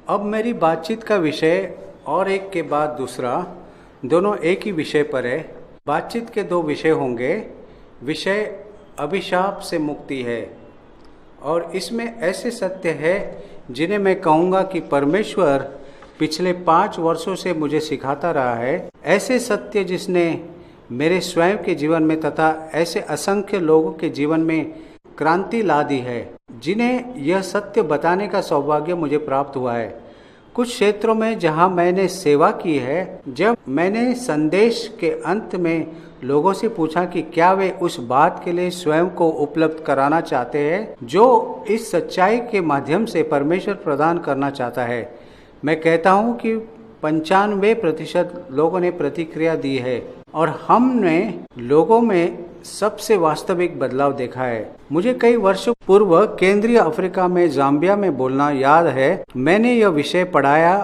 अब मेरी बातचीत का विषय और एक के बाद दूसरा दोनों एक ही विषय पर है। बातचीत के दो विषय होंगे। विषय अभिशाप से मुक्ति है और इसमें ऐसे सत्य है जिन्हें मैं कहूँगा कि परमेश्वर पिछले 5 वर्षों से मुझे सिखाता रहा है। ऐसे सत्य जिसने मेरे स्वयं के जीवन में तथा ऐसे असंख्य लोगों के जीवन में क्रांति ला दी है, जिन्हें यह सत्य बताने का सौभाग्य मुझे प्राप्त हुआ है। कुछ क्षेत्रों में जहां मैंने सेवा की है, जब मैंने संदेश के अंत में लोगों से पूछा कि क्या वे उस बात के लिए स्वयं को उपलब्ध कराना चाहते हैं जो इस सच्चाई के माध्यम से परमेश्वर प्रदान करना चाहता है, मैं कहता हूं कि 95% लोगों ने प्रतिक्रिया दी है और हमने लोगों में सबसे वास्तविक बदलाव देखा है। मुझे कई वर्षों पूर्व केंद्रीय अफ्रीका में जाम्बिया में बोलना याद है। मैंने यह विषय पढ़ाया।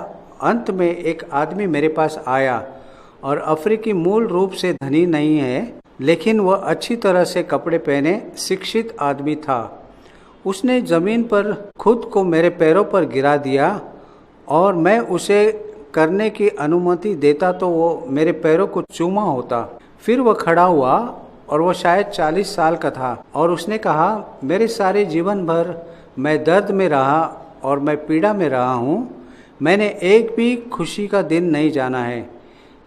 अंत में एक आदमी मेरे पास आया और अफ्रीकी मूल रूप से धनी नहीं है, लेकिन वह अच्छी तरह से कपड़े पहने शिक्षित आदमी था। उसने जमीन पर खुद को मेरे पैरों पर गिरा दिया और मैं उसे करने की अनुमति देता तो वो मेरे पैरों को चूमा होता। फिर वह खड़ा हुआ और वो शायद 40 साल का था और उसने कहा, मेरे सारे जीवन भर मैं दर्द में रहा और मैं पीड़ा में रहा हूँ। मैंने एक भी खुशी का दिन नहीं जाना है।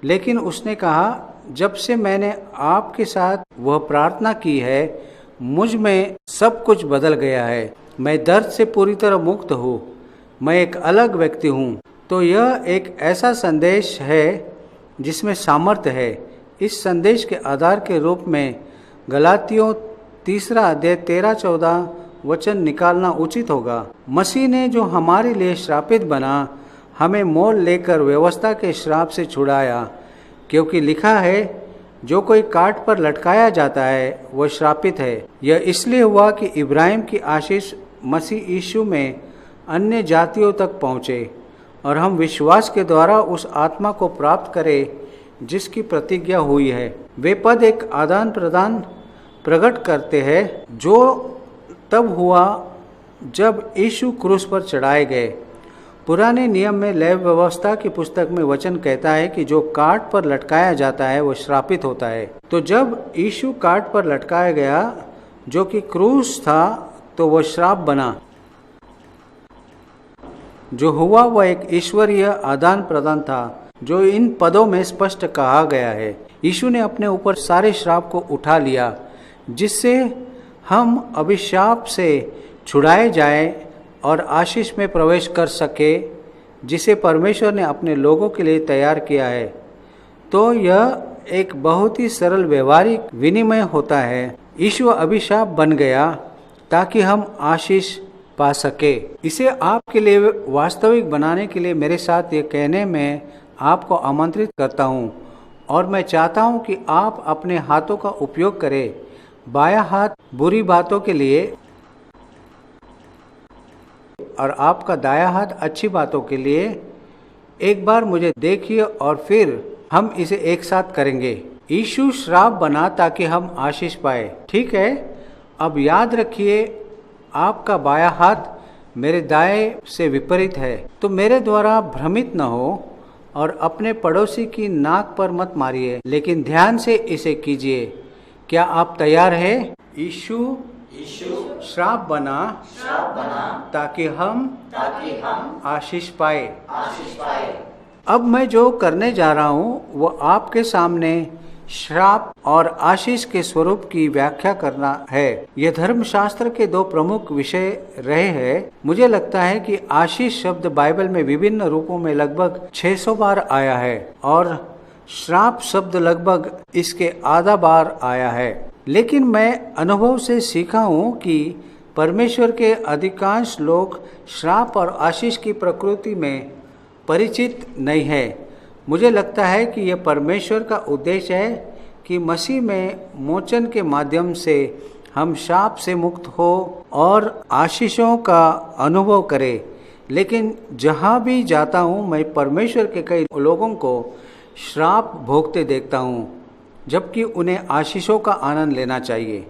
लेकिन उसने कहा, जब से मैंने आपके साथ वह प्रार्थना की है, मुझ में सब कुछ बदल गया है। मैं दर्द से पूरी तरह मुक्त हूँ। मैं एक अलग व्यक्ति हूँ। तो यह एक ऐसा संदेश है जिसमें सामर्थ्य है। इस संदेश के आधार के रूप में गलातियों 3 अध्याय 13-14 वचन निकालना उचित होगा। मसीह ने जो हमारे लिए श्रापित बना, हमें मोल लेकर व्यवस्था के श्राप से छुड़ाया, क्योंकि लिखा है, जो कोई काट पर लटकाया जाता है वह श्रापित है। यह इसलिए हुआ कि इब्राहिम की आशीष मसीह यीशु में अन्य जातियों तक पहुँचे और हम विश्वास के द्वारा उस आत्मा को प्राप्त करें जिसकी प्रतिज्ञा हुई है। वे पद एक आदान प्रदान प्रकट करते हैं जो तब हुआ जब यीशु क्रूस पर चढ़ाए गए। पुराने नियम में लेव व्यवस्था की पुस्तक में वचन कहता है कि जो काट पर लटकाया जाता है वह श्रापित होता है। तो जब यीशु काट पर लटकाया गया जो कि क्रूस था, तो वह श्राप बना। जो हुआ वह एक ईश्वरीय आदान प्रदान था जो इन पदों में स्पष्ट कहा गया है। यीशु ने अपने ऊपर सारे श्राप को उठा लिया, जिससे हम अभिशाप से छुड़ाए जाएं और आशीष में प्रवेश कर सके, जिसे परमेश्वर ने अपने लोगों के लिए तैयार किया है। तो यह एक बहुत ही सरल व्यवहारिक विनिमय होता है। यीशु अभिशाप बन गया ताकि हम आशीष पा सके। इसे आपके लिए वास्तविक बनाने के लिए मेरे साथ ये कहने में आपको आमंत्रित करता हूँ और मैं चाहता हूँ कि आप अपने हाथों का उपयोग करें। बायां हाथ बुरी बातों के लिए और आपका दायां हाथ अच्छी बातों के लिए। एक बार मुझे देखिए और फिर हम इसे एक साथ करेंगे। यीशु श्राप बना ताकि हम आशीष पाए, ठीक है? अब याद रखिए, आपका बायां हाथ मेरे दाएं से विपरीत है, तो मेरे द्वारा भ्रमित न हो और अपने पड़ोसी की नाक पर मत मारिए, लेकिन ध्यान से इसे कीजिए। क्या आप तैयार हैं? यीशु श्राप बना ताकि हम आशीष पाए। अब मैं जो करने जा रहा हूँ वो आपके सामने श्राप और आशीष के स्वरूप की व्याख्या करना है। यह धर्मशास्त्र के 2 प्रमुख विषय रहे हैं। मुझे लगता है कि आशीष शब्द बाइबल में विभिन्न रूपों में लगभग 600 बार आया है और श्राप शब्द लगभग इसके आधा बार आया है। लेकिन मैं अनुभव से सीखा हूँ कि परमेश्वर के अधिकांश लोग श्राप और आशीष की प्रकृति में परिचित नहीं है। मुझे लगता है कि यह परमेश्वर का उद्देश्य है कि मसीह में मोचन के माध्यम से हम शाप से मुक्त हो और आशीषों का अनुभव करें। लेकिन जहाँ भी जाता हूँ मैं परमेश्वर के कई लोगों को श्राप भोगते देखता हूँ, जबकि उन्हें आशीषों का आनंद लेना चाहिए।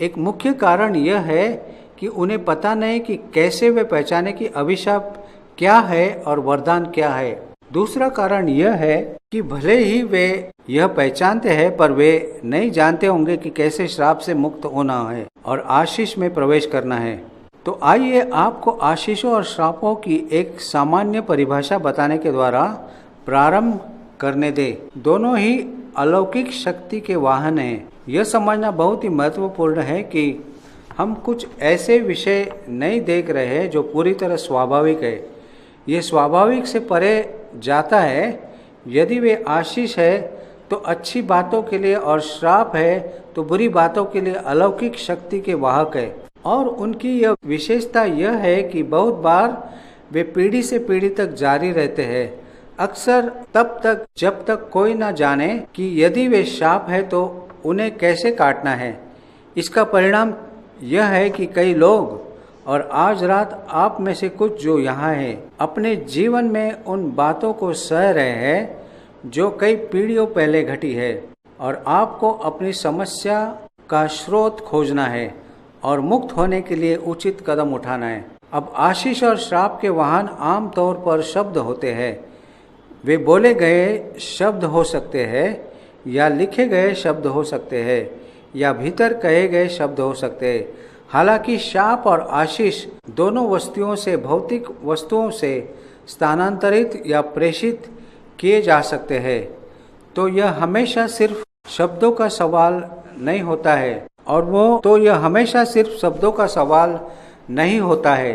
एक मुख्य कारण यह है कि उन्हें पता नहीं कि कैसे वे पहचाने कि अभिशाप क्या है और वरदान क्या है। दूसरा कारण यह है कि भले ही वे यह पहचानते हैं पर वे नहीं जानते होंगे कि कैसे श्राप से मुक्त होना है और आशीष में प्रवेश करना है। तो आइए आपको आशीषों और श्रापों की एक सामान्य परिभाषा बताने के द्वारा प्रारंभ करने दे। दोनों ही अलौकिक शक्ति के वाहन हैं। यह समझना बहुत ही महत्वपूर्ण है कि हम कुछ ऐसे विषय नहीं देख रहे हैं जो पूरी तरह स्वाभाविक है। ये स्वाभाविक से परे जाता है। यदि वे आशीष है तो अच्छी बातों के लिए और श्राप है तो बुरी बातों के लिए अलौकिक शक्ति के वाहक है। और उनकी यह विशेषता यह है कि बहुत बार वे पीढ़ी से पीढ़ी तक जारी रहते हैं, अक्सर तब तक जब तक कोई न जाने कि यदि वे शाप है तो उन्हें कैसे काटना है। इसका परिणाम यह है कि कई लोग और आज रात आप में से कुछ जो यहाँ हैं अपने जीवन में उन बातों को सह रहे हैं जो कई पीढ़ियों पहले घटी है और आपको अपनी समस्या का स्रोत खोजना है और मुक्त होने के लिए उचित कदम उठाना है। अब आशीष और श्राप के वाहन आम तौर पर शब्द होते हैं। वे बोले गए शब्द हो सकते हैं या लिखे गए शब्द हो सकते हैं या भीतर कहे गए शब्द हो सकते हैं। हालांकि शाप और आशीष दोनों वस्तुओं से भौतिक वस्तुओं से स्थानांतरित या प्रेषित किए जा सकते हैं। तो यह हमेशा सिर्फ शब्दों का सवाल नहीं होता है यह हमेशा सिर्फ शब्दों का सवाल नहीं होता है।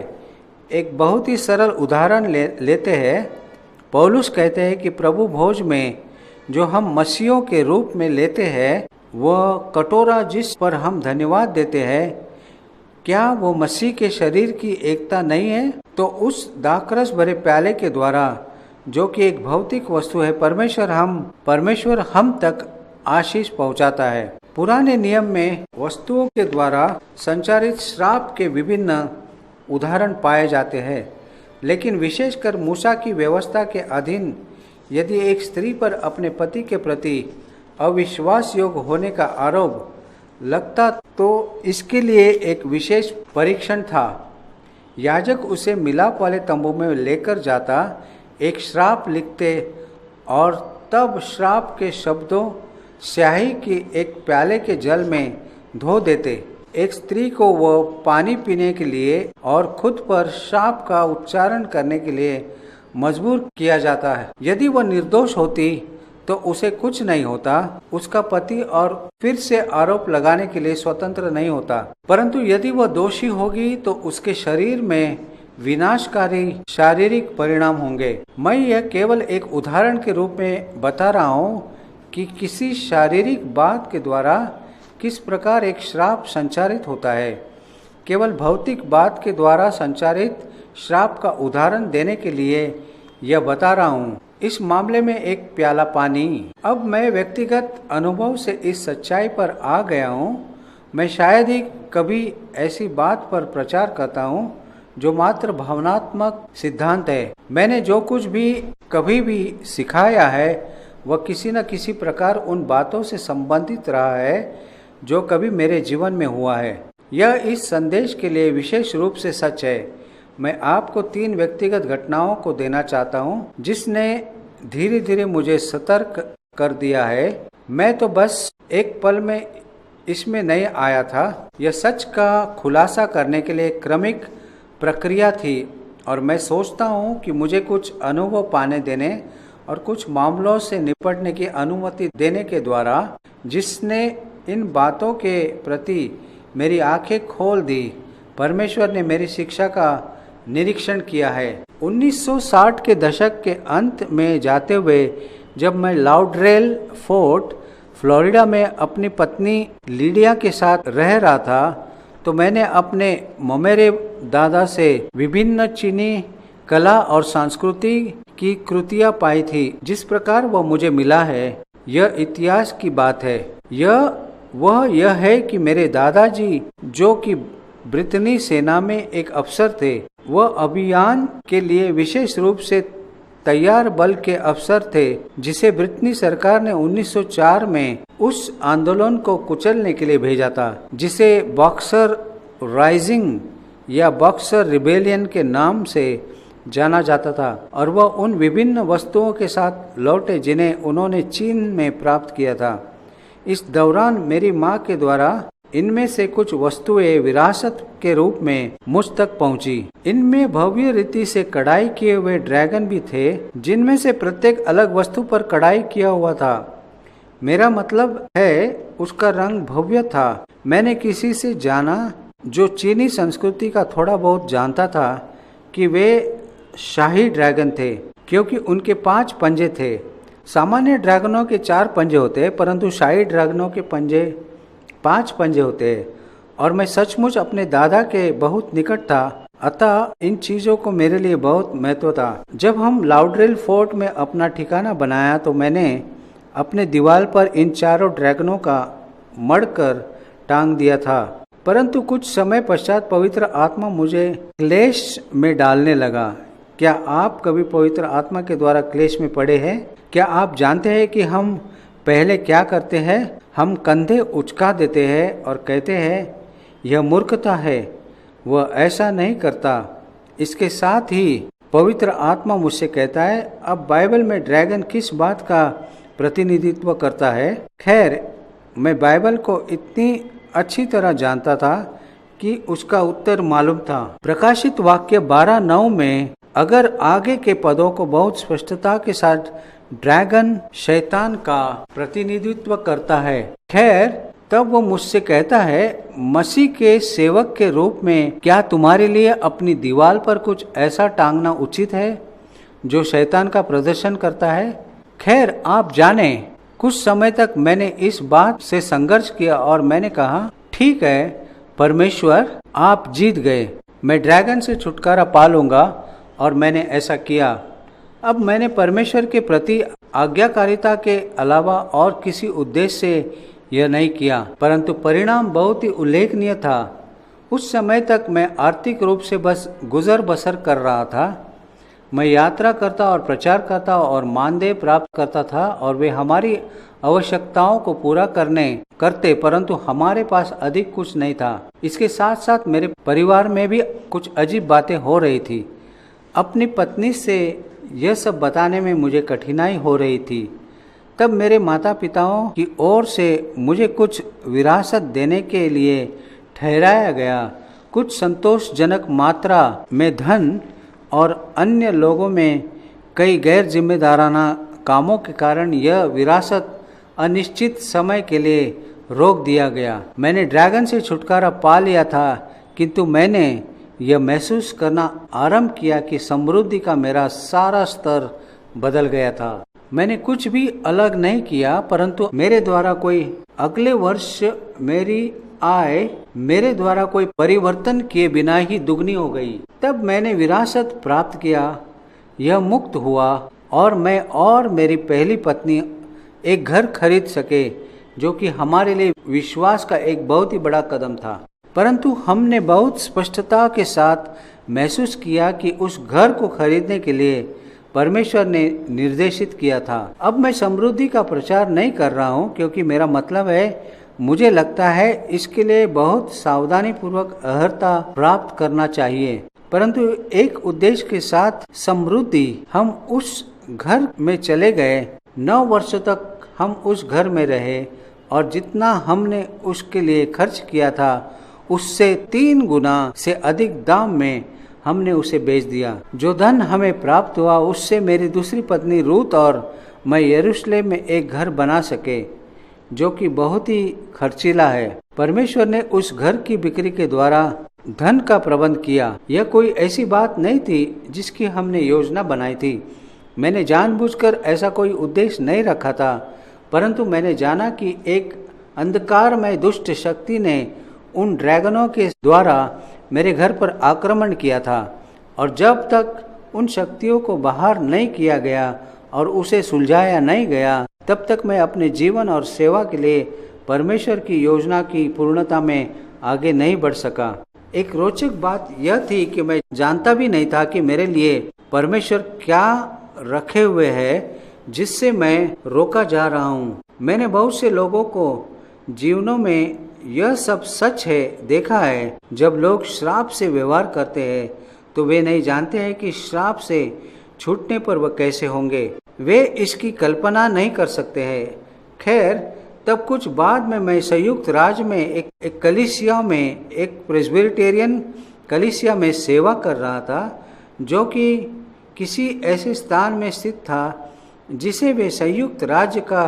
एक बहुत ही सरल उदाहरण लेते हैं। पौलुस कहते हैं कि प्रभु भोज में जो हम मसीहों के रूप में लेते हैं, वह कटोरा जिस पर हम धन्यवाद देते हैं, क्या वो मसीह के शरीर की एकता नहीं है? तो उस दाखरस भरे प्याले के द्वारा, जो कि एक भौतिक वस्तु है, परमेश्वर हम तक आशीष पहुंचाता है। पुराने नियम में वस्तुओं के द्वारा संचारित श्राप के विभिन्न उदाहरण पाए जाते हैं, लेकिन विशेषकर मूसा की व्यवस्था के अधीन यदि एक स्त्री पर अपने पति के प्रति अविश्वास योग्य होने का आरोप लगता तो इसके लिए एक विशेष परीक्षण था। याजक उसे मिलाप वाले तंबू में लेकर जाता, एक श्राप लिखते और तब श्राप के शब्दों स्याही की एक प्याले के जल में धो देते। एक स्त्री को वह पानी पीने के लिए और खुद पर श्राप का उच्चारण करने के लिए मजबूर किया जाता है। यदि वह निर्दोष होती तो उसे कुछ नहीं होता, उसका पति और फिर से आरोप लगाने के लिए स्वतंत्र नहीं होता। परंतु यदि वह दोषी होगी तो उसके शरीर में विनाशकारी शारीरिक परिणाम होंगे। मैं यह केवल एक उदाहरण के रूप में बता रहा हूँ कि किसी शारीरिक बात के द्वारा किस प्रकार एक श्राप संचारित होता है। केवल भौतिक बात के द्वारा संचारित श्राप का उदाहरण देने के लिए यह बता रहा हूँ। इस मामले में एक प्याला पानी। अब मैं व्यक्तिगत अनुभव से इस सच्चाई पर आ गया हूँ। मैं शायद ही कभी ऐसी बात पर प्रचार करता हूँ जो मात्र भावनात्मक सिद्धांत है। मैंने जो कुछ भी कभी भी सिखाया है वह किसी न किसी प्रकार उन बातों से संबंधित रहा है जो कभी मेरे जीवन में हुआ है। यह इस संदेश के लिए विशेष रूप से सच है। मैं आपको 3 व्यक्तिगत घटनाओं को देना चाहता हूँ जिसने धीरे धीरे मुझे सतर्क कर दिया है। मैं तो बस एक पल में इसमें नहीं आया था। यह सच का खुलासा करने के लिए क्रमिक प्रक्रिया थी और मैं सोचता हूँ कि मुझे कुछ अनुभव पाने देने और कुछ मामलों से निपटने की अनुमति देने के द्वारा, जिसने इन बातों के प्रति मेरी आंखें खोल दी, परमेश्वर ने मेरी शिक्षा का निरीक्षण किया है। 1960 के दशक के अंत में जाते हुए जब मैं लाउडरडेल फोर्ट, फ्लोरिडा में अपनी पत्नी लीडिया के साथ रह रहा था, तो मैंने अपने ममेरे दादा से विभिन्न चीनी कला और संस्कृति की कृतियां पाई थी। जिस प्रकार वह मुझे मिला है, यह इतिहास की बात है। यह है कि मेरे दादाजी, जो कि ब्रिटनी सेना में एक अफसर थे, वह अभियान के लिए विशेष रूप से तैयार बल के अफसर थे, जिसे ब्रिटनी सरकार ने 1904 में उस आंदोलन को कुचलने के लिए भेजा था, जिसे बॉक्सर राइजिंग या बॉक्सर रिबेलियन के नाम से जाना जाता था और वह उन विभिन्न वस्तुओं के साथ लौटे जिन्हें उन्होंने चीन में प्राप्त किया था। इस दौरान मेरी माँ के द्वारा इनमें से कुछ वस्तुएं विरासत के रूप में मुझ तक पहुंची। इनमें भव्य रीति से कढ़ाई किए हुए ड्रैगन भी थे, जिनमें से प्रत्येक अलग वस्तु पर कढ़ाई किया हुआ था। मेरा मतलब है उसका रंग भव्य था। मैंने किसी से जाना जो चीनी संस्कृति का थोड़ा बहुत जानता था कि वे शाही ड्रैगन थे, क्योंकि उनके 5 पंजे थे। सामान्य ड्रैगनों के 4 पंजे होते हैं, परंतु शाही ड्रैगनों के 5 पंजे होते हैं। और मैं सचमुच अपने दादा के बहुत निकट था, अतः इन चीजों को मेरे लिए बहुत महत्व था। जब हम लाउडरेल फोर्ट में अपना ठिकाना बनाया तो मैंने अपने दीवार पर इन चारों ड्रैगनों का मढ़कर टांग दिया था। परंतु कुछ समय पश्चात पवित्र आत्मा मुझे क्लेश में डालने लगा। क्या आप कभी पवित्र आत्मा के द्वारा क्लेश में पड़े हैं? क्या आप जानते हैं कि हम पहले क्या करते हैं? हम कंधे उचका देते हैं और कहते हैं यह मूर्खता है, वह ऐसा नहीं करता। इसके साथ ही पवित्र आत्मा मुझसे कहता है, अब बाइबल में ड्रैगन किस बात का प्रतिनिधित्व करता है? खैर, मैं बाइबल को इतनी अच्छी तरह जानता था कि उसका उत्तर मालूम था। प्रकाशित वाक्य 12:9 में अगर आगे के पदों को बहुत स्पष्टता के साथ ड्रैगन शैतान का प्रतिनिधित्व करता है। खैर, तब वो मुझसे कहता है, मसीह के सेवक के रूप में क्या तुम्हारे लिए अपनी दीवार पर कुछ ऐसा टांगना उचित है जो शैतान का प्रदर्शन करता है? खैर, आप जाने, कुछ समय तक मैंने इस बात से संघर्ष किया और मैंने कहा, ठीक है परमेश्वर, आप जीत गए, मैं ड्रैगन से छुटकारा पा लूंगा, और मैंने ऐसा किया। अब मैंने परमेश्वर के प्रति आज्ञाकारिता के अलावा और किसी उद्देश्य से यह नहीं किया, परंतु परिणाम बहुत ही उल्लेखनीय था। उस समय तक मैं आर्थिक रूप से बस गुजर बसर कर रहा था। मैं यात्रा करता और प्रचार करता और मानदेय प्राप्त करता था और वे हमारी आवश्यकताओं को पूरा करते, परंतु हमारे पास अधिक कुछ नहीं था। इसके साथ साथ मेरे परिवार में भी कुछ अजीब बातें हो रही थी। अपनी पत्नी से यह सब बताने में मुझे कठिनाई हो रही थी। तब मेरे माता पिताओं की ओर से मुझे कुछ विरासत देने के लिए ठहराया गया। कुछ संतोषजनक मात्रा में धन और अन्य लोगों में कई गैर जिम्मेदाराना कामों के कारण यह विरासत अनिश्चित समय के लिए रोक दिया गया। मैंने ड्रैगन से छुटकारा पा लिया था, किंतु मैंने यह महसूस करना आरंभ किया कि समृद्धि का मेरा सारा स्तर बदल गया था। मैंने कुछ भी अलग नहीं किया, परंतु मेरे द्वारा कोई अगले वर्ष मेरी आय मेरे द्वारा कोई परिवर्तन किए बिना ही दुगनी हो गई। तब मैंने विरासत प्राप्त किया, यह मुक्त हुआ और मैं और मेरी पहली पत्नी एक घर खरीद सके, जो कि हमारे लिए विश्वास का एक बहुत ही बड़ा कदम था। परंतु हमने बहुत स्पष्टता के साथ महसूस किया कि उस घर को खरीदने के लिए परमेश्वर ने निर्देशित किया था। अब मैं समृद्धि का प्रचार नहीं कर रहा हूँ, क्योंकि मेरा मतलब है मुझे लगता है इसके लिए बहुत सावधानी पूर्वक अर्हता प्राप्त करना चाहिए, परंतु एक उद्देश्य के साथ समृद्धि। हम उस घर में चले गए, 9 वर्ष तक हम उस घर में रहे और जितना हमने उसके लिए खर्च किया था उससे 3 गुना से अधिक दाम में हमने उसे बेच दिया। जो धन हमें प्राप्त हुआ उससे मेरी दूसरी पत्नी रूथ और मैं यरूशलेम में एक घर बना सके, जो कि बहुत ही खर्चीला है। परमेश्वर ने उस घर की बिक्री के द्वारा धन का प्रबंध किया। यह कोई ऐसी बात नहीं थी जिसकी हमने योजना बनाई थी। मैंने जानबूझकर ऐसा कोई उद्देश्य नहीं रखा था, परंतु मैंने जाना कि एक अंधकारमय दुष्ट शक्ति ने उन ड्रैगनों के द्वारा मेरे घर पर आक्रमण किया था, और जब तक उन शक्तियों को बाहर नहीं किया गया और उसे सुलझाया नहीं गया, तब तक मैं अपने जीवन और सेवा के लिए परमेश्वर की योजना की पूर्णता में आगे नहीं बढ़ सका। एक रोचक बात यह थी कि मैं जानता भी नहीं था कि मेरे लिए परमेश्वर क्या रखे हुए है जिससे मैं रोका जा रहा हूँ। मैंने बहुत से लोगों को जीवनों में यह सब सच है देखा है। जब लोग श्राप से व्यवहार करते हैं तो वे नहीं जानते हैं कि श्राप से छूटने पर वह कैसे होंगे। वे इसकी कल्पना नहीं कर सकते हैं। खैर, तब कुछ बाद में मैं संयुक्त राज्य में एक कलीसिया में, एक प्रेस्बिटेरियन कलीसिया में सेवा कर रहा था, जो कि किसी ऐसे स्थान में स्थित था जिसे वे संयुक्त राज्य का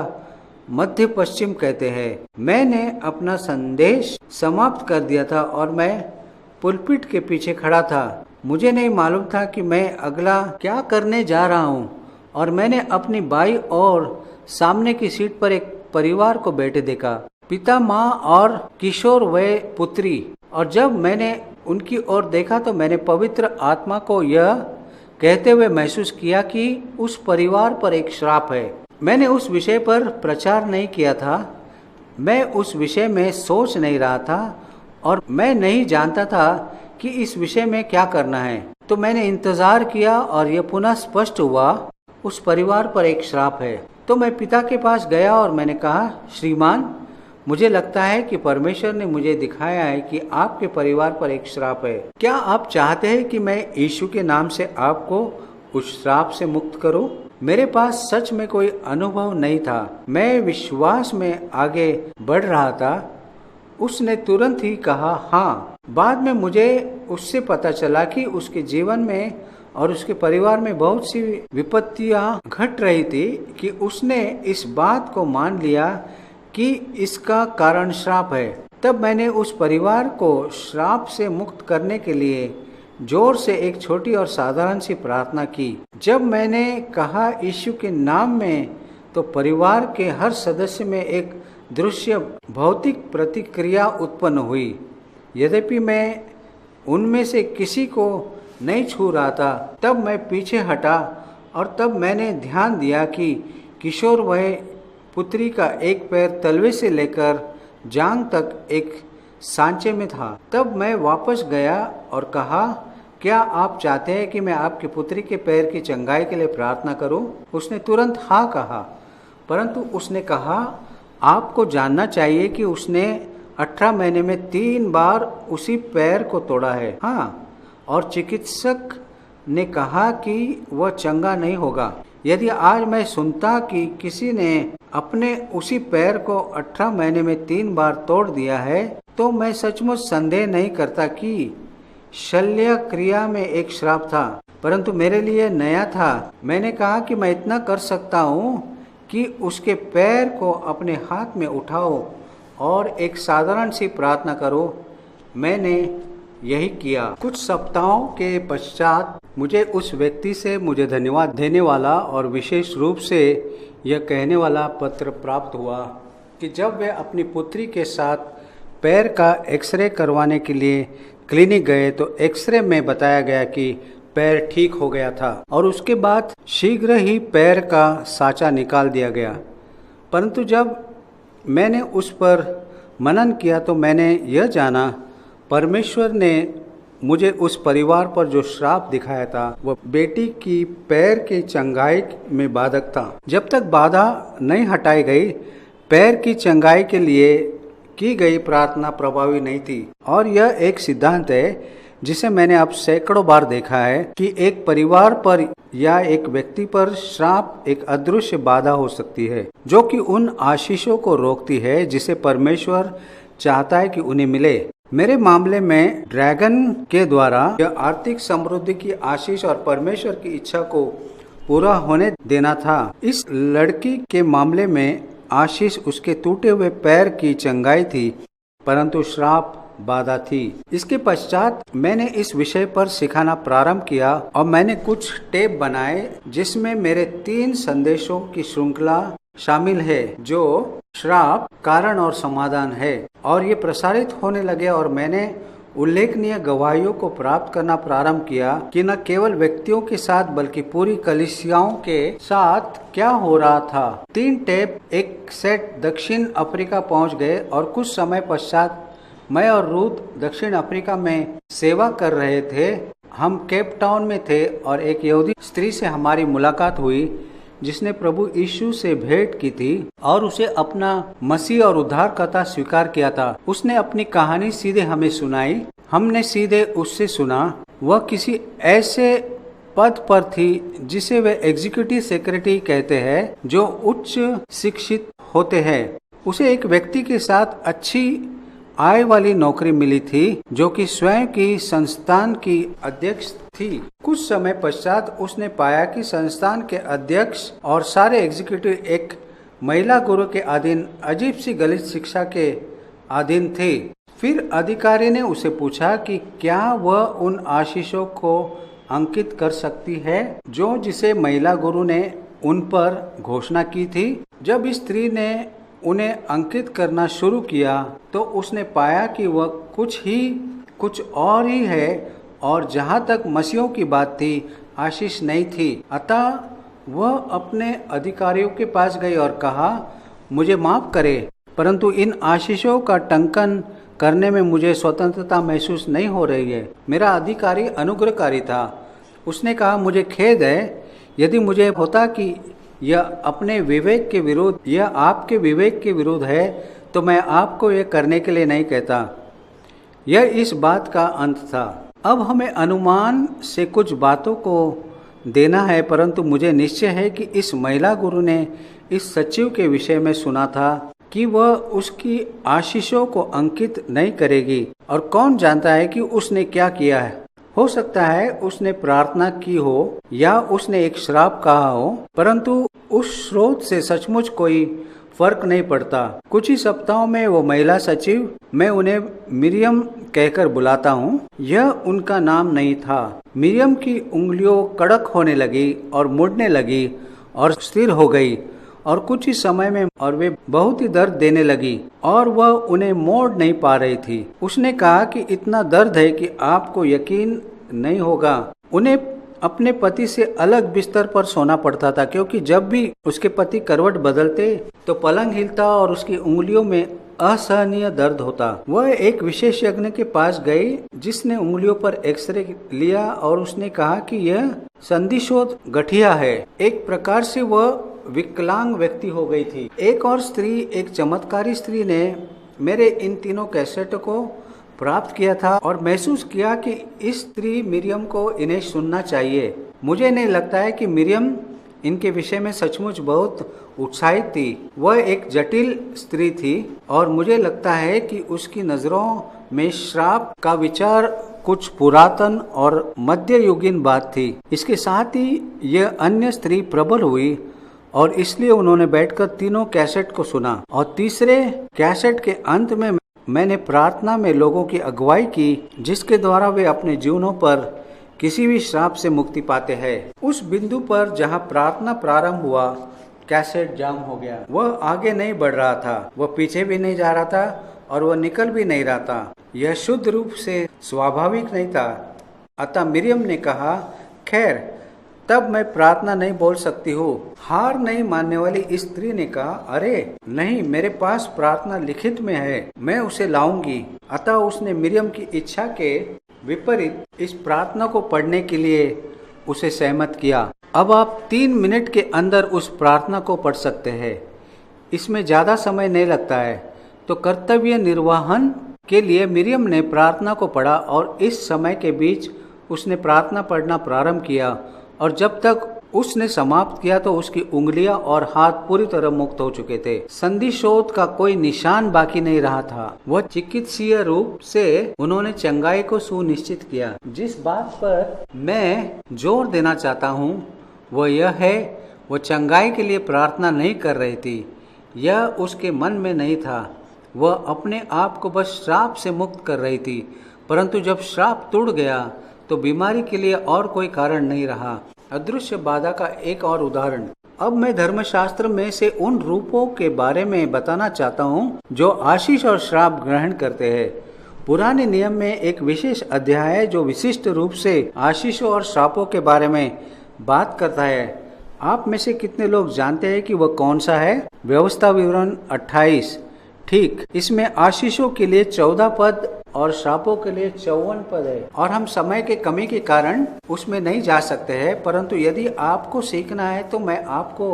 मध्य पश्चिम कहते हैं। मैंने अपना संदेश समाप्त कर दिया था और मैं पुलपिट के पीछे खड़ा था। मुझे नहीं मालूम था कि मैं अगला क्या करने जा रहा हूँ, और मैंने अपनी बाई और सामने की सीट पर एक परिवार को बैठे देखा, पिता, माँ और किशोर वय पुत्री। और जब मैंने उनकी ओर देखा तो मैंने पवित्र आत्मा को यह कहते हुए महसूस किया कि उस परिवार पर एक श्राप है। मैंने उस विषय पर प्रचार नहीं किया था, मैं उस विषय में सोच नहीं रहा था और मैं नहीं जानता था कि इस विषय में क्या करना है। तो मैंने इंतजार किया और यह पुनः स्पष्ट हुआ, उस परिवार पर एक श्राप है। तो मैं पिता के पास गया और मैंने कहा, श्रीमान, मुझे लगता है कि परमेश्वर ने मुझे दिखाया है कि आपके परिवार पर एक श्राप है। क्या आप चाहते हैं कि मैं यीशु के नाम से आपको उस श्राप से मुक्त करूं? मेरे पास सच में कोई अनुभव नहीं था, मैं विश्वास में आगे बढ़ रहा था। उसने तुरंत ही कहा हाँ। बाद में मुझे उससे पता चला कि उसके जीवन में और उसके परिवार में बहुत सी विपत्तियां घट रही थी कि उसने इस बात को मान लिया कि इसका कारण श्राप है। तब मैंने उस परिवार को श्राप से मुक्त करने के लिए जोर से एक छोटी और साधारण सी प्रार्थना की। जब मैंने कहा यीशु के नाम में, तो परिवार के हर सदस्य में एक दृश्य भौतिक प्रतिक्रिया उत्पन्न हुई। यद्यपि मैं उनमें से किसी को नहीं छू रहा था, तब मैं पीछे हटा और तब मैंने ध्यान दिया कि किशोर वह पुत्री का एक पैर तलवे से लेकर जांघ तक एक सांचे में था। तब मैं वापस गया और कहा, क्या आप चाहते हैं कि मैं आपकी पुत्री के पैर की चंगाई के लिए प्रार्थना करूं? उसने तुरंत हाँ कहा, परंतु उसने कहा, आपको जानना चाहिए कि उसने 18 महीने में 3 बार उसी पैर को तोड़ा है। हाँ, और चिकित्सक ने कहा कि वह चंगा नहीं होगा। यदि आज मैं सुनता कि किसी ने अपने उसी पैर को 18 महीने में 3 बार तोड़ दिया है, तो मैं सचमुच संदेह नहीं करता कि शल्य क्रिया में एक श्राप था, परंतु मेरे लिए नया था। मैंने कहा कि मैं इतना कर सकता हूँ कि उसके पैर को अपने हाथ में उठाओ और एक साधारण सी प्रार्थना करो। मैंने यही किया। कुछ सप्ताहों के पश्चात मुझे उस व्यक्ति से मुझे धन्यवाद देने वाला और विशेष रूप से यह कहने वाला पत्र प्राप्त हुआ कि जब वे अपनी पुत्री के साथ पैर का एक्सरे करवाने के लिए क्लिनिक गए तो एक्सरे में बताया गया कि पैर ठीक हो गया था और उसके बाद शीघ्र ही पैर का साँचा निकाल दिया गया। परंतु जब मैंने उस पर मनन किया तो मैंने यह जाना, परमेश्वर ने मुझे उस परिवार पर जो श्राप दिखाया था वह बेटी की पैर की चंगाई में बाधक था। जब तक बाधा नहीं हटाई गई, पैर की चंगाई के लिए की गई प्रार्थना प्रभावी नहीं थी। और यह एक सिद्धांत है जिसे मैंने अब सैकड़ों बार देखा है कि एक परिवार पर या एक व्यक्ति पर श्राप एक अदृश्य बाधा हो सकती है जो कि उन आशीषों को रोकती है जिसे परमेश्वर चाहता है कि उन्हें मिले। मेरे मामले में ड्रैगन के द्वारा यह आर्थिक समृद्धि की आशीष और परमेश्वर की इच्छा को पूरा होने देना था। इस लड़की के मामले में आशीष उसके टूटे हुए पैर की चंगाई थी, परंतु श्राप बाधा थी। इसके पश्चात मैंने इस विषय पर सिखाना प्रारंभ किया और मैंने कुछ टेप बनाए जिसमें मेरे 3 संदेशों की श्रृंखला शामिल है जो श्राप, कारण और समाधान है, और ये प्रसारित होने लगे और मैंने उल्लेखनीय गवाहियों को प्राप्त करना प्रारंभ किया कि न केवल व्यक्तियों के साथ बल्कि पूरी कलीसियाओं के साथ क्या हो रहा था। 3 टेप एक सेट दक्षिण अफ्रीका पहुंच गए और कुछ समय पश्चात मैं और रूथ दक्षिण अफ्रीका में सेवा कर रहे थे। हम केप टाउन में थे और एक यहूदी स्त्री से हमारी मुलाकात हुई जिसने प्रभु यीशु से भेंट की थी और उसे अपना मसीह और उद्धारकर्ता स्वीकार किया था। उसने अपनी कहानी सीधे हमें सुनाई हमने सीधे उससे सुना। वह किसी ऐसे पद पर थी जिसे वे एग्जीक्यूटिव सेक्रेटरी कहते हैं, जो उच्च शिक्षित होते हैं। उसे एक व्यक्ति के साथ अच्छी आय वाली नौकरी मिली थी, जो कि स्वयं की संस्थान की अध्यक्ष थी। कुछ समय पश्चात उसने पाया कि संस्थान के अध्यक्ष और सारे एग्जीक्यूटिव एक महिला गुरु के अधीन अजीब सी गलत शिक्षा के अधीन थे। फिर अधिकारी ने उसे पूछा कि क्या वह उन आशीषों को अंकित कर सकती है जो जिसे महिला गुरु ने उन पर घोषणा की थी। जब इस स्त्री ने उन्हें अंकित करना शुरू किया तो उसने पाया कि वह कुछ और ही है, और जहाँ तक मसीहों की बात थी, आशीष नहीं थी। अतः वह अपने अधिकारियों के पास गई और कहा, मुझे माफ करें, परंतु इन आशीषों का टंकन करने में मुझे स्वतंत्रता महसूस नहीं हो रही है। मेरा अधिकारी अनुग्रहकारी था। उसने कहा, मुझे खेद है, यदि मुझे होता कि यह अपने विवेक के विरुद्ध, यह आपके विवेक के विरुद्ध है, तो मैं आपको यह करने के लिए नहीं कहता। यह इस बात का अंत था। अब हमें अनुमान से कुछ बातों को देना है, परंतु मुझे निश्चय है कि इस महिला गुरु ने इस सचिव के विषय में सुना था कि वह उसकी आशीषों को अंकित नहीं करेगी, और कौन जानता है कि उसने क्या किया है। हो सकता है उसने प्रार्थना की हो या उसने एक श्राप कहा हो, परंतु उस स्रोत से सचमुच कोई फर्क नहीं पड़ता। कुछ ही सप्ताहों में वो महिला सचिव, मैं उन्हें मिरियम कहकर बुलाता हूँ, यह उनका नाम नहीं था। मिरियम की उंगलियों कड़क होने लगी और मुड़ने लगी और स्थिर हो गई, और कुछ ही समय में और वे बहुत ही दर्द देने लगी, और वह उन्हें मोड़ नहीं पा रही थी। उसने कहा कि इतना दर्द है कि आपको यकीन नहीं होगा। उन्हें अपने पति से अलग बिस्तर पर सोना पड़ता था, क्योंकि जब भी उसके पति करवट बदलते तो पलंग हिलता और उसकी उंगलियों में असहनीय दर्द होता। वह एक विशेषज्ञ के पास गई, जिसने उंगलियों पर एक्सरे लिया और उसने कहा कि यह संधिशोथ गठिया है। एक प्रकार से वह विकलांग व्यक्ति हो गई थी। एक और स्त्री, एक चमत्कारी स्त्री ने मेरे इन तीनों कैसेटों को प्राप्त किया था और महसूस किया कि इस स्त्री मिरियम को इन्हें सुनना चाहिए। मुझे नहीं लगता है कि मिरियम इनके विषय में सचमुच बहुत उत्साहित थी। वह एक जटिल स्त्री थी और मुझे लगता है कि उसकी नजरों में श्राप का विचार कुछ पुरातन और मध्ययुगीन बात थी। इसके साथ ही यह अन्य स्त्री प्रबल हुई और इसलिए उन्होंने बैठकर तीनों कैसेट को सुना, और तीसरे कैसेट के अंत में मैंने प्रार्थना में लोगों की अगुवाई की, जिसके द्वारा वे अपने जीवनों पर किसी भी श्राप से मुक्ति पाते हैं। उस बिंदु पर जहां प्रार्थना प्रारंभ हुआ, कैसेट जाम हो गया। वह आगे नहीं बढ़ रहा था, वह पीछे भी नहीं जा रहा था, और वह निकल भी नहीं रहा था। यह शुद्ध रूप से स्वाभाविक नहीं था। अतः मिरियम ने कहा, खैर, तब मैं प्रार्थना नहीं बोल सकती हूँ। हार नहीं मानने वाली स्त्री ने कहा, अरे नहीं, मेरे पास प्रार्थना लिखित में है, मैं उसे लाऊंगी। अतः उसने मिरियम की इच्छा के विपरीत इस प्रार्थना को पढ़ने के लिए उसे सहमत किया। अब आप 3 मिनट के अंदर उस प्रार्थना को पढ़ सकते हैं। इसमें ज्यादा समय नहीं लगता है। तो कर्तव्य निर्वहन के लिए मिरियम ने प्रार्थना को पढ़ा, और इस समय के बीच उसने प्रार्थना पढ़ना प्रारंभ किया, और जब तक उसने समाप्त किया तो उसकी उंगलियां और हाथ पूरी तरह मुक्त हो चुके थे। संधिशोथ का कोई निशान बाकी नहीं रहा था। वह चिकित्सीय रूप से उन्होंने चंगाई को सुनिश्चित किया। जिस बात पर मैं जोर देना चाहता हूँ वह यह है, वह चंगाई के लिए प्रार्थना नहीं कर रही थी। यह उसके मन में नहीं था। वह अपने आप को बस श्राप से मुक्त कर रही थी, परंतु जब श्राप टूट गया तो बीमारी के लिए और कोई कारण नहीं रहा। अदृश्य बाधा का एक और उदाहरण। अब मैं धर्मशास्त्र में से उन रूपों के बारे में बताना चाहता हूँ जो आशीष और श्राप ग्रहण करते हैं। पुराने नियम में एक विशेष अध्याय है जो विशिष्ट रूप से आशीषों और श्रापों के बारे में बात करता है। आप में से कितने लोग जानते हैं कि वह कौन सा है? व्यवस्था विवरण 28। ठीक, इसमें आशीषों के लिए 14 पद और श्रापों के लिए 54 पद है, और हम समय के कमी के कारण उसमें नहीं जा सकते हैं। परंतु यदि आपको सीखना है तो मैं आपको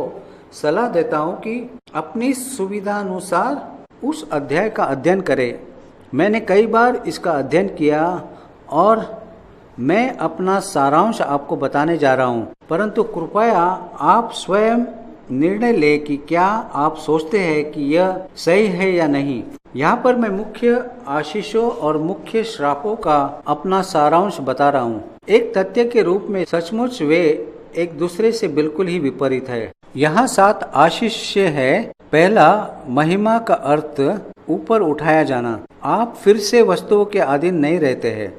सलाह देता हूं कि अपनी सुविधा अनुसार उस अध्याय का अध्ययन करें मैंने कई बार इसका अध्ययन किया और मैं अपना सारांश आपको बताने जा रहा हूँ, परंतु कृपया आप स्वयं निर्णय लें कि क्या आप सोचते हैं कि यह सही है या नहीं। यहाँ पर मैं मुख्य आशीषों और मुख्य श्रापों का अपना सारांश बता रहा हूँ। एक तथ्य के रूप में सचमुच वे एक दूसरे से बिल्कुल ही विपरीत है। यहाँ 7 आशीष है। पहला, महिमा का अर्थ ऊपर उठाया जाना। आप फिर से वस्तुओं के अधीन नहीं रहते हैं।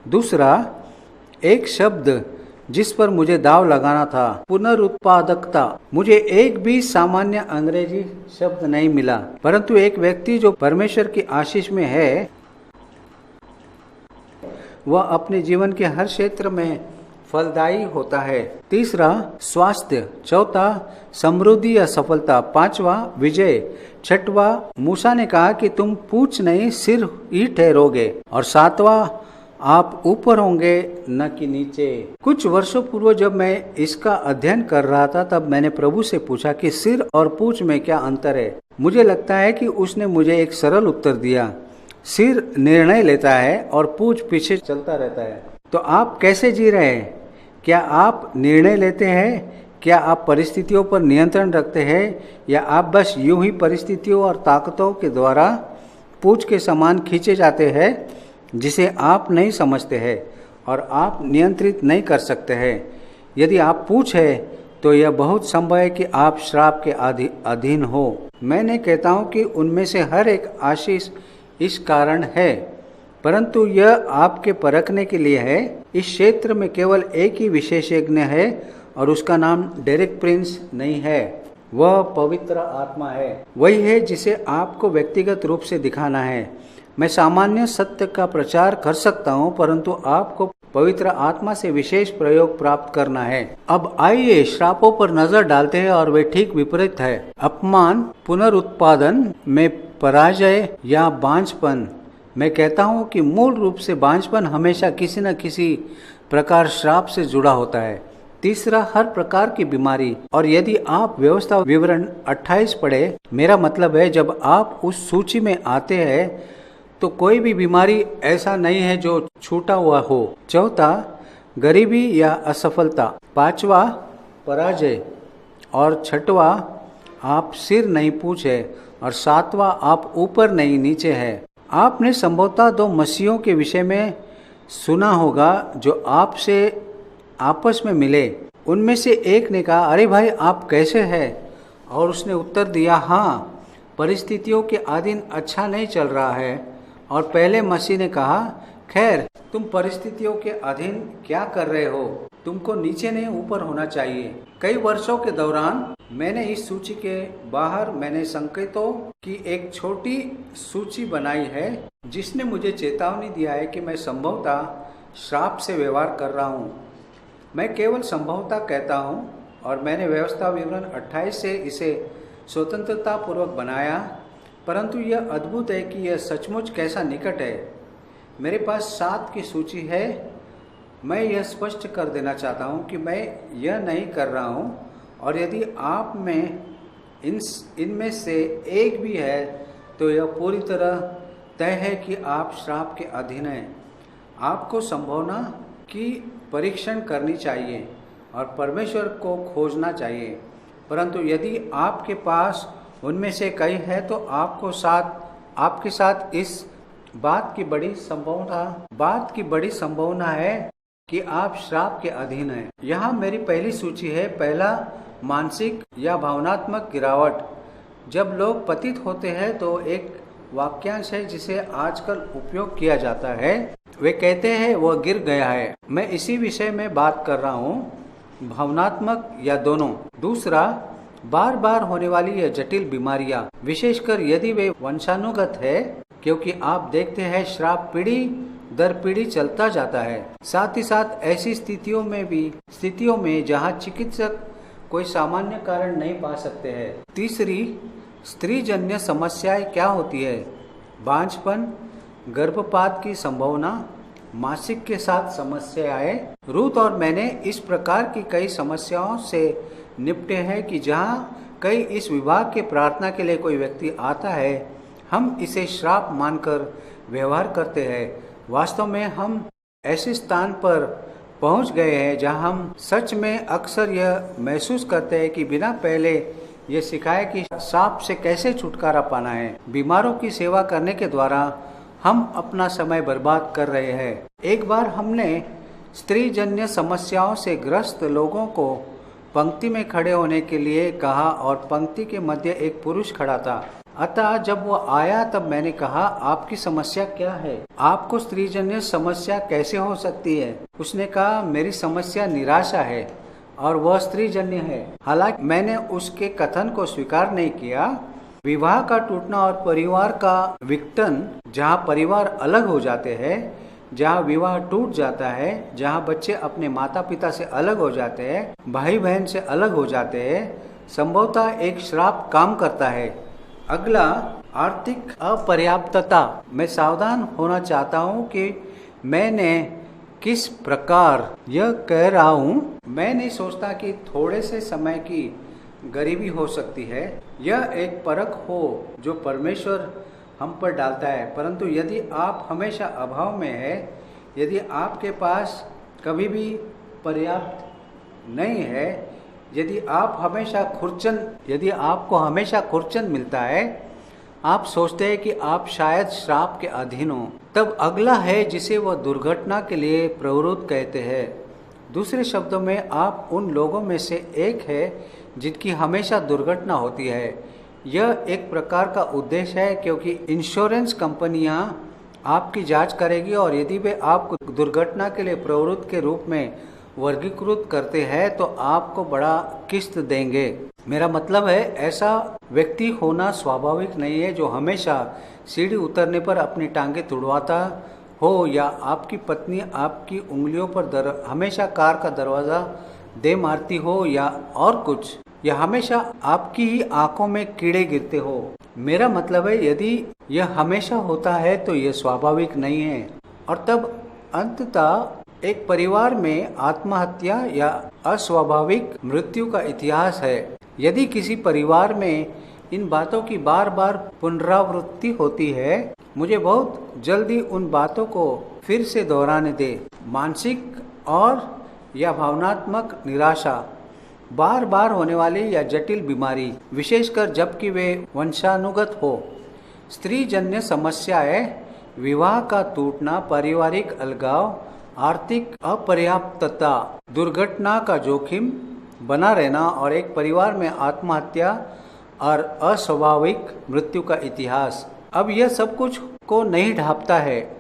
दूसरा, एक शब्द जिस पर मुझे दाव लगाना था, पुनरुत्पादकता। मुझे एक भी सामान्य अंग्रेजी शब्द नहीं मिला, परंतु एक व्यक्ति जो परमेश्वर की आशीष में है वह अपने जीवन के हर क्षेत्र में फलदायी होता है। तीसरा, स्वास्थ्य। चौथा, समृद्धि या सफलता। पांचवा, विजय। छठवा, मूसा ने कहा कि तुम पूंछ नहीं सिर ही ठहरोगे। और सातवां, आप ऊपर होंगे न कि नीचे। कुछ वर्षों पूर्व जब मैं इसका अध्ययन कर रहा था तब मैंने प्रभु से पूछा कि सिर और पूंछ में क्या अंतर है। मुझे लगता है कि उसने मुझे एक सरल उत्तर दिया, सिर निर्णय लेता है और पूंछ पीछे चलता रहता है। तो आप कैसे जी रहे हैं? क्या आप निर्णय लेते हैं? क्या आप परिस्थितियों पर नियंत्रण रखते हैं, या आप बस यूं ही परिस्थितियों और ताकतों के द्वारा पूंछ के समान खींचे जाते हैं जिसे आप नहीं समझते हैं और आप नियंत्रित नहीं कर सकते हैं? यदि आप पूंछ है तो यह बहुत संभव है कि आप श्राप के अधीन हो। मैं नहीं कहता हूं कि उनमें से हर एक आशीष इस कारण है, परंतु यह आपके परखने के लिए है। इस क्षेत्र में केवल एक ही विशेषज्ञ है और उसका नाम डेरेक प्रिंस नहीं है, वह पवित्र आत्मा है। वही है जिसे आपको व्यक्तिगत रूप से दिखाना है। मैं सामान्य सत्य का प्रचार कर सकता हूं, परंतु आपको पवित्र आत्मा से विशेष प्रयोग प्राप्त करना है। अब आइए श्रापों पर नजर डालते हैं और वे ठीक विपरीत है। अपमान, पुनरुत्पादन में पराजय या बांझपन। मैं कहता हूं कि मूल रूप से बांझपन हमेशा किसी न किसी प्रकार श्राप से जुड़ा होता है। तीसरा, हर प्रकार की बीमारी। और यदि आप व्यवस्था विवरण 28 पढ़े, मेरा मतलब है जब आप उस सूची में आते हैं तो कोई भी बीमारी ऐसा नहीं है जो छूटा हुआ हो। चौथा, गरीबी या असफलता। पांचवा, पराजय। और छठवा, आप सिर नहीं पूछे। और सातवां, आप ऊपर नहीं नीचे है। आपने संभवतः 2 मसीहों के विषय में सुना होगा जो आपसे आपस में मिले। उनमें से एक ने कहा, अरे भाई आप कैसे हैं? और उसने उत्तर दिया, हाँ, परिस्थितियों के अधीन अच्छा नहीं चल रहा है। और पहले मसीह ने कहा, खैर तुम परिस्थितियों के अधीन क्या कर रहे हो? तुमको नीचे नहीं ऊपर होना चाहिए। कई वर्षों के दौरान मैंने इस सूची के बाहर मैंने संकेतों की एक छोटी सूची बनाई है जिसने मुझे चेतावनी दिया है कि मैं संभवतः श्राप से व्यवहार कर रहा हूँ। मैं केवल संभवतः कहता हूँ और मैंने व्यवस्था विवरण 28 से इसे स्वतंत्रता पूर्वक बनाया, परंतु यह अद्भुत है कि यह सचमुच कैसा निकट है। मेरे पास 7 की सूची है। मैं यह स्पष्ट कर देना चाहता हूँ कि मैं यह नहीं कर रहा हूँ, और यदि आप में इनमें से एक भी है तो यह पूरी तरह तय है कि आप श्राप के अधीन हैं। आपको संभावना की परीक्षण करनी चाहिए और परमेश्वर को खोजना चाहिए, परंतु यदि आपके पास उनमें से कई है तो आपके साथ इस बात की बड़ी संभावना है कि आप श्राप के अधीन हैं। यहाँ मेरी पहली सूची है। पहला, मानसिक या भावनात्मक गिरावट। जब लोग पतित होते हैं तो एक वाक्यांश है जिसे आजकल उपयोग किया जाता है, वे कहते हैं वह गिर गया है। मैं इसी विषय में बात कर रहा हूँ, भावनात्मक या दोनों। दूसरा, बार बार होने वाली या जटिल बीमारियां, विशेषकर यदि वे वंशानुगत है, क्योंकि आप देखते हैं श्राप पीढ़ी दर पीढ़ी चलता जाता है। साथ ही साथ ऐसी स्थितियों में जहां चिकित्सक कोई सामान्य कारण नहीं पा सकते हैं। तीसरी, स्त्रीजन्य समस्याएं क्या होती है? बांझपन, गर्भपात की संभावना, मासिक के साथ समस्याएं। रूथ और मैंने इस प्रकार की कई समस्याओं से निपटे हैं कि जहां कई इस विभाग के प्रार्थना के लिए कोई व्यक्ति आता है, हम इसे श्राप मानकर व्यवहार करते हैं। वास्तव में हम ऐसे स्थान पर पहुंच गए हैं जहां हम सच में अक्सर यह महसूस करते हैं कि बिना पहले ये सिखाए कि सांप से कैसे छुटकारा पाना है, बीमारों की सेवा करने के द्वारा हम अपना समय बर्बाद कर रहे हैं। एक बार हमने स्त्री जन्य समस्याओं से ग्रस्त लोगों को पंक्ति में खड़े होने के लिए कहा और पंक्ति के मध्य एक पुरुष खड़ा था। अतः जब वो आया तब मैंने कहा, आपकी समस्या क्या है? आपको स्त्रीजन्य समस्या कैसे हो सकती है? उसने कहा, मेरी समस्या निराशा है और वह स्त्रीजन्य है। हालांकि मैंने उसके कथन को स्वीकार नहीं किया। विवाह का टूटना और परिवार का विघटन, जहाँ परिवार अलग हो जाते हैं, जहाँ विवाह टूट जाता है, जहाँ बच्चे अपने माता पिता से अलग हो जाते हैं, भाई बहन से अलग हो जाते हैं, संभवतः एक श्राप काम करता है। अगला, आर्थिक अपर्याप्तता। मैं सावधान होना चाहता हूँ कि मैंने किस प्रकार यह कह रहा हूँ। मैं नहीं सोचता कि थोड़े से समय की गरीबी हो सकती है। यह एक परख हो जो परमेश्वर हम पर डालता है। परंतु यदि आप हमेशा अभाव में है, यदि आपके पास कभी भी पर्याप्त नहीं है, यदि आपको हमेशा खुरचन मिलता है, आप सोचते हैं कि आप शायद श्राप के अधीन हो। तब अगला है जिसे वह दुर्घटना के लिए प्रवृत्त कहते हैं। दूसरे शब्दों में, आप उन लोगों में से एक है जिनकी हमेशा दुर्घटना होती है। यह एक प्रकार का उद्देश्य है क्योंकि इंश्योरेंस कंपनियां आपकी जांच करेगी और यदि वे आपको दुर्घटना के लिए प्रवृत्त के रूप में वर्गीकृत करते हैं तो आपको बड़ा किस्त देंगे। मेरा मतलब है, ऐसा व्यक्ति होना स्वाभाविक नहीं है जो हमेशा सीढ़ी उतरने पर अपनी टांगे तुड़वाता हो, या आपकी पत्नी आपकी उंगलियों पर हमेशा कार का दरवाज़ा दे मारती हो, या और कुछ, या हमेशा आपकी ही आंखों में कीड़े गिरते हो। मेरा मतलब है, यदि यह हमेशा होता है तो यह स्वाभाविक नहीं है। और तब अंततः एक परिवार में आत्महत्या या अस्वाभाविक मृत्यु का इतिहास है। यदि किसी परिवार में इन बातों की बार बार पुनरावृत्ति होती है, मुझे बहुत जल्दी उन बातों को फिर से दोहराने दे। मानसिक और या भावनात्मक निराशा, बार बार होने वाली या जटिल बीमारी, विशेषकर जबकि वे वंशानुगत हो, स्त्रीजन्य समस्याएं, विवाह का टूटना, पारिवारिक अलगाव, आर्थिक अपर्याप्तता, दुर्घटना का जोखिम बना रहना और एक परिवार में आत्महत्या और अस्वाभाविक मृत्यु का इतिहास। अब यह सब कुछ को नहीं ढांपता है,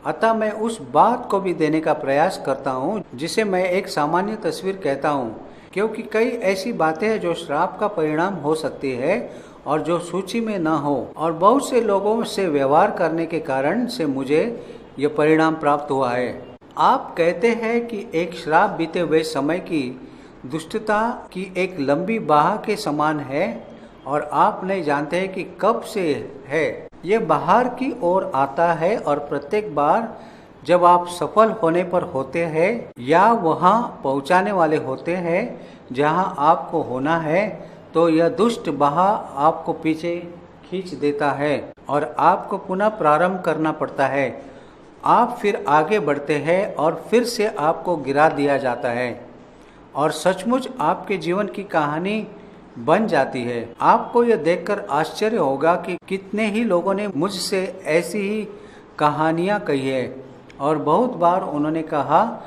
अतः मैं उस बात को भी देने का प्रयास करता हूँ जिसे मैं एक सामान्य तस्वीर कहता हूँ, क्योंकि कई ऐसी बातें हैं जो श्राप का परिणाम हो सकती है और जो सूची में न हो, और बहुत से लोगों से व्यवहार करने के कारण से मुझे यह परिणाम प्राप्त हुआ है। आप कहते हैं कि एक श्राप बीते हुए समय की दुष्टता की एक लंबी बाह के समान है और आप नहीं जानते हैं कि कब से है। यह बाहर की ओर आता है और प्रत्येक बार जब आप सफल होने पर होते हैं या वहां पहुंचाने वाले होते हैं जहां आपको होना है, तो यह दुष्ट बाह आपको पीछे खींच देता है और आपको पुनः प्रारंभ करना पड़ता है। आप फिर आगे बढ़ते हैं और फिर से आपको गिरा दिया जाता है और सचमुच आपके जीवन की कहानी बन जाती है। आपको यह देखकर आश्चर्य होगा कि कितने ही लोगों ने मुझसे ऐसी ही कहानियां कही है और बहुत बार उन्होंने कहा,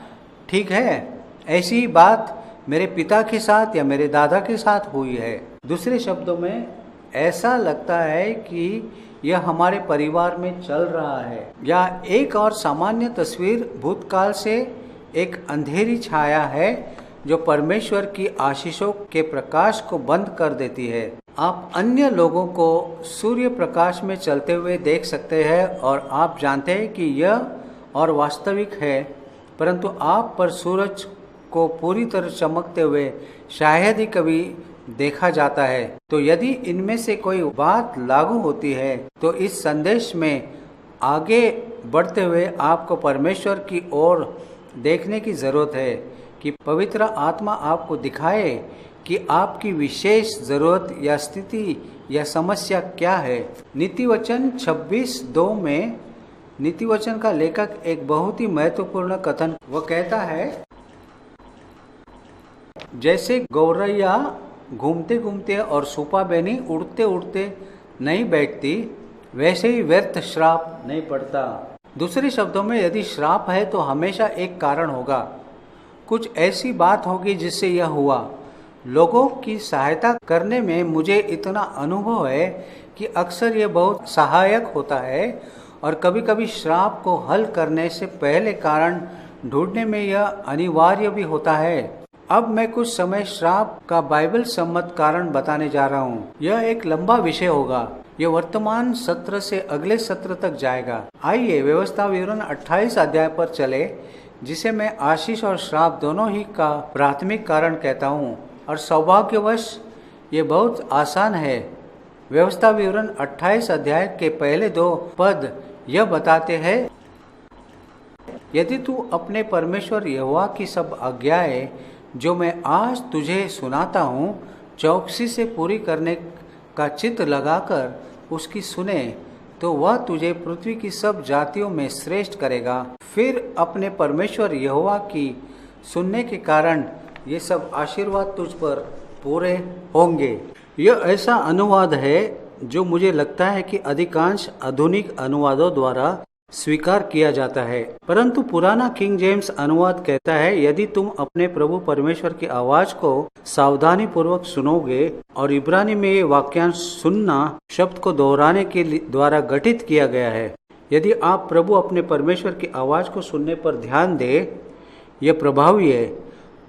ठीक है, ऐसी ही बात मेरे पिता के साथ या मेरे दादा के साथ हुई है। दूसरे शब्दों में, ऐसा लगता है कि यह हमारे परिवार में चल रहा है। या एक और सामान्य तस्वीर भूतकाल से एक अंधेरी छाया है जो परमेश्वर की आशीषों के प्रकाश को बंद कर देती है। आप अन्य लोगों को सूर्य प्रकाश में चलते हुए देख सकते हैं और आप जानते हैं कि यह और वास्तविक है, परंतु आप पर सूरज को पूरी तरह चमकते हुए शायद ही कभी देखा जाता है। तो यदि इनमें से कोई बात लागू होती है तो इस संदेश में आगे बढ़ते हुए आपको परमेश्वर की ओर देखने की जरूरत है कि पवित्र आत्मा आपको दिखाए कि आपकी विशेष जरूरत या स्थिति या समस्या क्या है। नीति वचन 26:2 में नीति वचन का लेखक एक बहुत ही महत्वपूर्ण कथन वो कहता है, जैसे गौरैया घूमते घूमते और सुपा बेनी उड़ते उड़ते नहीं बैठती, वैसे ही व्यर्थ श्राप नहीं पड़ता। दूसरे शब्दों में, यदि श्राप है तो हमेशा एक कारण होगा, कुछ ऐसी बात होगी जिससे यह हुआ। लोगों की सहायता करने में मुझे इतना अनुभव है कि अक्सर यह बहुत सहायक होता है और कभी कभी श्राप को हल करने से पहले कारण ढूंढने में यह अनिवार्य भी होता है। अब मैं कुछ समय श्राप का बाइबल सम्मत कारण बताने जा रहा हूँ। यह एक लंबा विषय होगा, यह वर्तमान सत्र से अगले सत्र तक जाएगा। आइए व्यवस्था विवरण 28 अध्याय पर चले, जिसे मैं आशीष और श्राप दोनों ही का प्राथमिक कारण कहता हूँ, और सौभाग्यवश ये बहुत आसान है। व्यवस्था विवरण 28 अध्याय के पहले 2 पद यह बताते हैं, यदि तू अपने परमेश्वर यहोवा की सब आज्ञाएं जो मैं आज तुझे सुनाता हूँ चौकसी से पूरी करने का चित्त लगाकर उसकी सुने, तो वह तुझे पृथ्वी की सब जातियों में श्रेष्ठ करेगा। फिर अपने परमेश्वर यहोवा की सुनने के कारण ये सब आशीर्वाद तुझ पर पूरे होंगे। यह ऐसा अनुवाद है जो मुझे लगता है कि अधिकांश आधुनिक अनुवादों द्वारा स्वीकार किया जाता है, परंतु पुराना किंग जेम्स अनुवाद कहता है, यदि तुम अपने प्रभु परमेश्वर की आवाज को सावधानी पूर्वक सुनोगे। और इब्रानी में ये वाक्यांश सुनना शब्द को दोहराने के द्वारा गठित किया गया है। यदि आप प्रभु अपने परमेश्वर की आवाज को सुनने पर ध्यान दे, यह प्रभावी है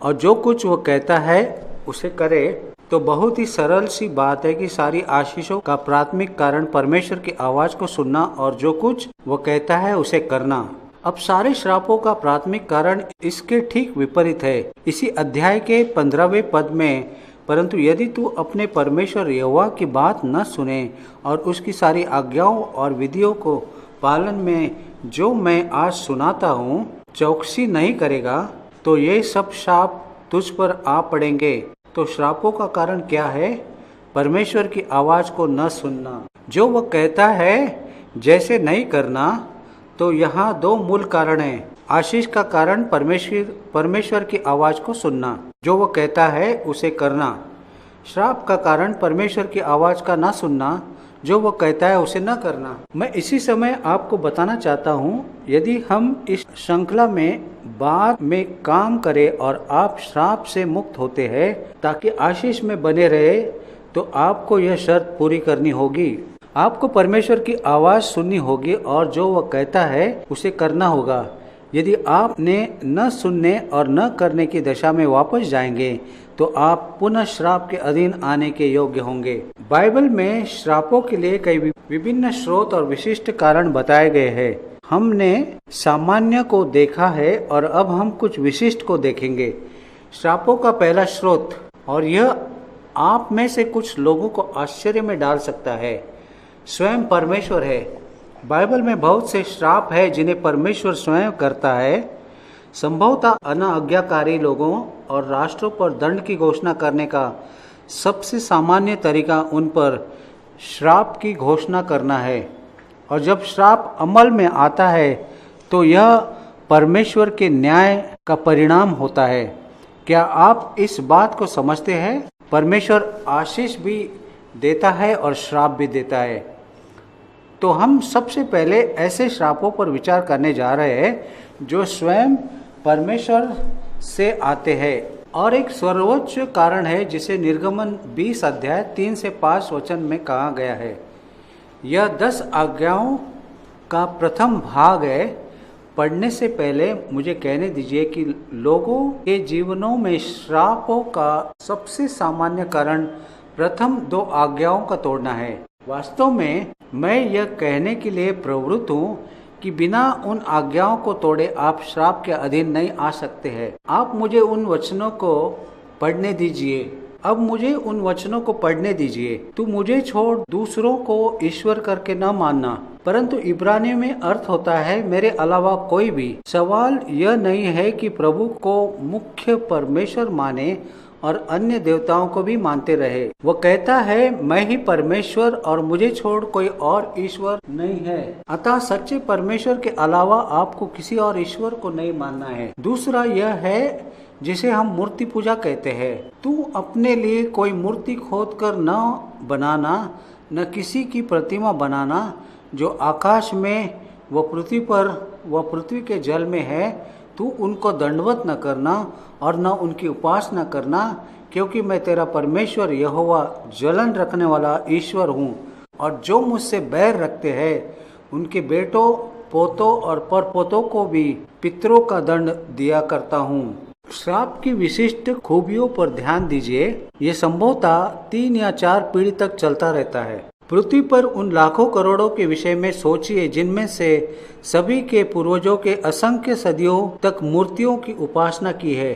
और जो कुछ वो कहता है उसे करे, तो बहुत ही सरल सी बात है कि सारी आशीषों का प्राथमिक कारण परमेश्वर की आवाज को सुनना और जो कुछ वो कहता है उसे करना। अब सारे श्रापों का प्राथमिक कारण इसके ठीक विपरीत है इसी अध्याय के 15वें पद में, परंतु यदि तू अपने परमेश्वर यहोवा की बात न सुने और उसकी सारी आज्ञाओं और विधियों को पालन में जो मैं आज सुनाता हूँ चौकसी नहीं करेगा, तो ये सब श्राप तुझ पर आ पड़ेंगे। तो श्रापों का कारण क्या है? परमेश्वर की आवाज को न सुनना, जो वह कहता है जैसे नहीं करना। तो यहाँ 2 मूल कारण हैं। आशीष का कारण परमेश्वर की आवाज को सुनना, जो वह कहता है उसे करना। श्राप का कारण परमेश्वर की आवाज का ना सुनना, जो वह कहता है उसे न करना। मैं इसी समय आपको बताना चाहता हूँ, यदि हम इस श्रृंखला में बाद में काम करें और आप श्राप से मुक्त होते हैं ताकि आशीष में बने रहे, तो आपको यह शर्त पूरी करनी होगी। आपको परमेश्वर की आवाज सुननी होगी और जो वह कहता है उसे करना होगा। यदि आप न सुनने और न करने की दशा में वापस जाएंगे, तो आप पुनः श्राप के अधीन आने के योग्य होंगे। बाइबल में श्रापों के लिए कई विभिन्न स्रोत और विशिष्ट कारण बताए गए हैं। हमने सामान्य को देखा है और अब हम कुछ विशिष्ट को देखेंगे। श्रापों का पहला स्रोत, और यह आप में से कुछ लोगों को आश्चर्य में डाल सकता है, स्वयं परमेश्वर है। बाइबल में बहुत से श्राप है जिन्हें परमेश्वर स्वयं करता है। संभवतः अनाज्ञाकारी लोगों और राष्ट्रों पर दंड की घोषणा करने का सबसे सामान्य तरीका उन पर श्राप की घोषणा करना है, और जब श्राप अमल में आता है तो यह परमेश्वर के न्याय का परिणाम होता है। क्या आप इस बात को समझते हैं? परमेश्वर आशीष भी देता है और श्राप भी देता है। तो हम सबसे पहले ऐसे श्रापों पर विचार करने जा रहे हैं जो स्वयं परमेश्वर से आते हैं, और एक सर्वोच्च कारण है जिसे निर्गमन 20 अध्याय 3 से 5 वचन में कहा गया है। यह 10 आज्ञाओं का प्रथम भाग है। पढ़ने से पहले मुझे कहने दीजिए कि लोगों के जीवनों में श्रापों का सबसे सामान्य कारण प्रथम 2 आज्ञाओं का तोड़ना है। वास्तव में मैं यह कहने के लिए प्रवृत्त हूँ कि बिना उन आज्ञाओं को तोड़े आप श्राप के अधीन नहीं आ सकते हैं। आप मुझे उन वचनों को पढ़ने दीजिए। अब मुझे उन वचनों को पढ़ने दीजिए। तू मुझे छोड़ दूसरों को ईश्वर करके न मानना, परंतु इब्रानी में अर्थ होता है मेरे अलावा कोई भी। सवाल यह नहीं है कि प्रभु को मुख्य परमेश्वर माने और अन्य देवताओं को भी मानते रहे। वह कहता है, मैं ही परमेश्वर और मुझे छोड़ कोई और ईश्वर नहीं है। अतः सच्चे परमेश्वर के अलावा आपको किसी और ईश्वर को नहीं मानना है। दूसरा यह है जिसे हम मूर्ति पूजा कहते हैं। तू अपने लिए कोई मूर्ति खोद कर न बनाना, न किसी की प्रतिमा बनाना जो आकाश में व पृथ्वी पर व पृथ्वी के जल में है। तू उनको दंडवत न करना और न उनकी उपासना करना, क्योंकि मैं तेरा परमेश्वर यहोवा जलन रखने वाला ईश्वर हूँ। और जो मुझसे बैर रखते हैं उनके बेटों, पोतों और परपोतों को भी पितरों का दंड दिया करता हूँ। श्राप की विशिष्ट खूबियों पर ध्यान दीजिए। ये संभवतः 3 या 4 पीढ़ी तक चलता रहता है। पृथ्वी पर उन लाखों करोड़ों के विषय में सोचिए जिनमें से सभी के पूर्वजों के असंख्य सदियों तक मूर्तियों की उपासना की है।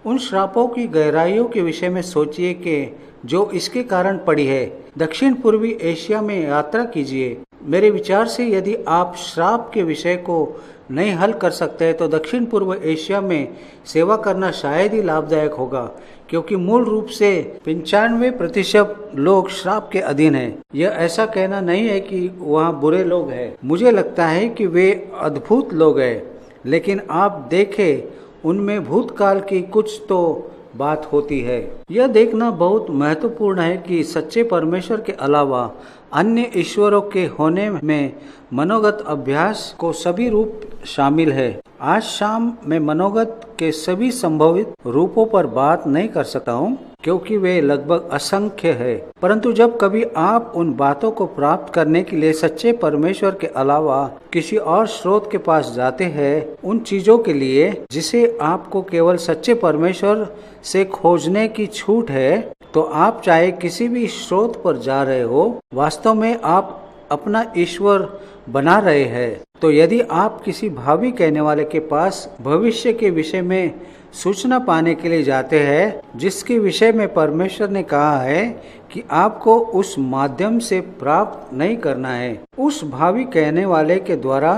उन श्रापों की गहराइयों के विषय में सोचिए कि जो इसके कारण पड़ी है। दक्षिण पूर्वी एशिया में यात्रा कीजिए। मेरे विचार से यदि आप श्राप के विषय को नहीं हल कर सकते तो दक्षिण पूर्व एशिया में सेवा करना शायद ही लाभदायक होगा, क्योंकि मूल रूप से 95% लोग श्राप के अधीन हैं। यह ऐसा कहना नहीं है कि वहाँ बुरे लोग हैं। मुझे लगता है कि वे अद्भुत लोग हैं, लेकिन आप देखें उनमें भूतकाल की कुछ तो बात होती है। यह देखना बहुत महत्वपूर्ण है कि सच्चे परमेश्वर के अलावा अन्य ईश्वरों के होने में मनोगत अभ्यास को सभी रूप शामिल है। आज शाम मैं मनोगत के सभी संभावित रूपों पर बात नहीं कर सकता हूँ, क्योंकि वे लगभग असंख्य है। परंतु जब कभी आप उन बातों को प्राप्त करने के लिए सच्चे परमेश्वर के अलावा किसी और स्रोत के पास जाते हैं, उन चीजों के लिए जिसे आपको केवल सच्चे परमेश्वर से खोजने की छूट है, तो आप चाहे किसी भी स्रोत पर जा रहे हो, वास्तव में आप अपना ईश्वर बना रहे हैं। तो यदि आप किसी भावी कहने वाले के पास भविष्य के विषय में सूचना पाने के लिए जाते हैं, जिसके विषय में परमेश्वर ने कहा है कि आपको उस माध्यम से प्राप्त नहीं करना है, उस भावी कहने वाले के द्वारा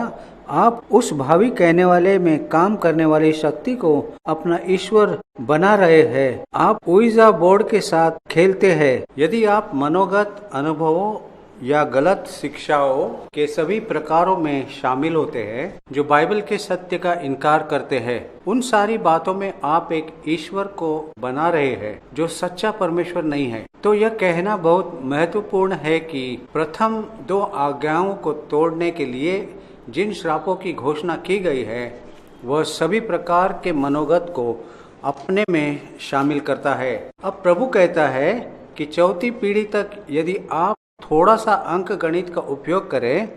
आप उस भावी कहने वाले में काम करने वाली शक्ति को अपना ईश्वर बना रहे हैं। आप उइजा बोर्ड के साथ खेलते हैं। यदि आप मनोगत अनुभवों या गलत शिक्षाओं के सभी प्रकारों में शामिल होते हैं जो बाइबल के सत्य का इनकार करते हैं, उन सारी बातों में आप एक ईश्वर को बना रहे हैं जो सच्चा परमेश्वर नहीं है। तो यह कहना बहुत महत्वपूर्ण है कि प्रथम 2 आज्ञाओं को तोड़ने के लिए जिन श्रापों की घोषणा की गई है, वह सभी प्रकार के मनोगत को अपने में शामिल करता है। अब प्रभु कहता है कि 4थी पीढ़ी तक यदि आप थोड़ा सा अंक गणित का उपयोग करें,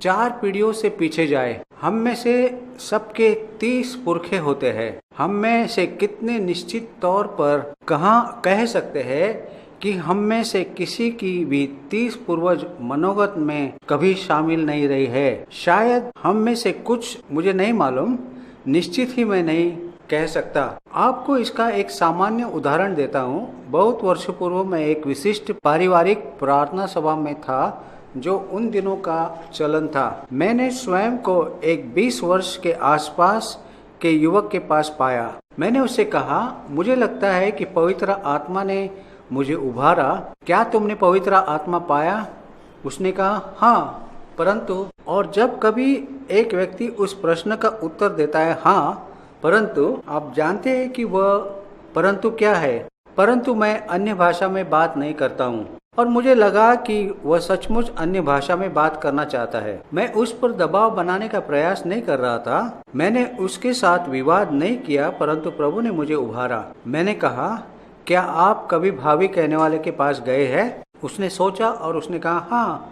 4 पीढ़ियों से पीछे जाए। हम में से सबके 30 पुरखे होते हैं। हम में से कितने निश्चित तौर पर कह सकते हैं कि हम में से किसी की भी 30 पूर्वज मनोगत में कभी शामिल नहीं रही है। शायद हम में से कुछ, मुझे नहीं मालूम, निश्चित ही मैं नहीं कह सकता। आपको इसका एक सामान्य उदाहरण देता हूँ। बहुत वर्ष पूर्व मैं एक विशिष्ट पारिवारिक प्रार्थना सभा में था जो उन दिनों का चलन था। मैंने स्वयं को एक 20 वर्ष के आसपास के युवक के पास पाया। मैंने उससे कहा, मुझे लगता है कि पवित्र आत्मा ने मुझे उभारा। क्या तुमने पवित्र आत्मा पाया? उसने कहा, हाँ, परंतु। और जब कभी एक व्यक्ति उस प्रश्न का उत्तर देता है हाँ परंतु, आप जानते हैं कि वह परंतु क्या है? परंतु मैं अन्य भाषा में बात नहीं करता हूँ। और मुझे लगा कि वह सचमुच अन्य भाषा में बात करना चाहता है। मैं उस पर दबाव बनाने का प्रयास नहीं कर रहा था। मैंने उसके साथ विवाद नहीं किया, परंतु प्रभु ने मुझे उभारा। मैंने कहा, क्या आप कभी भावी कहने वाले के पास गए हैं? उसने सोचा और उसने कहा, हाँ,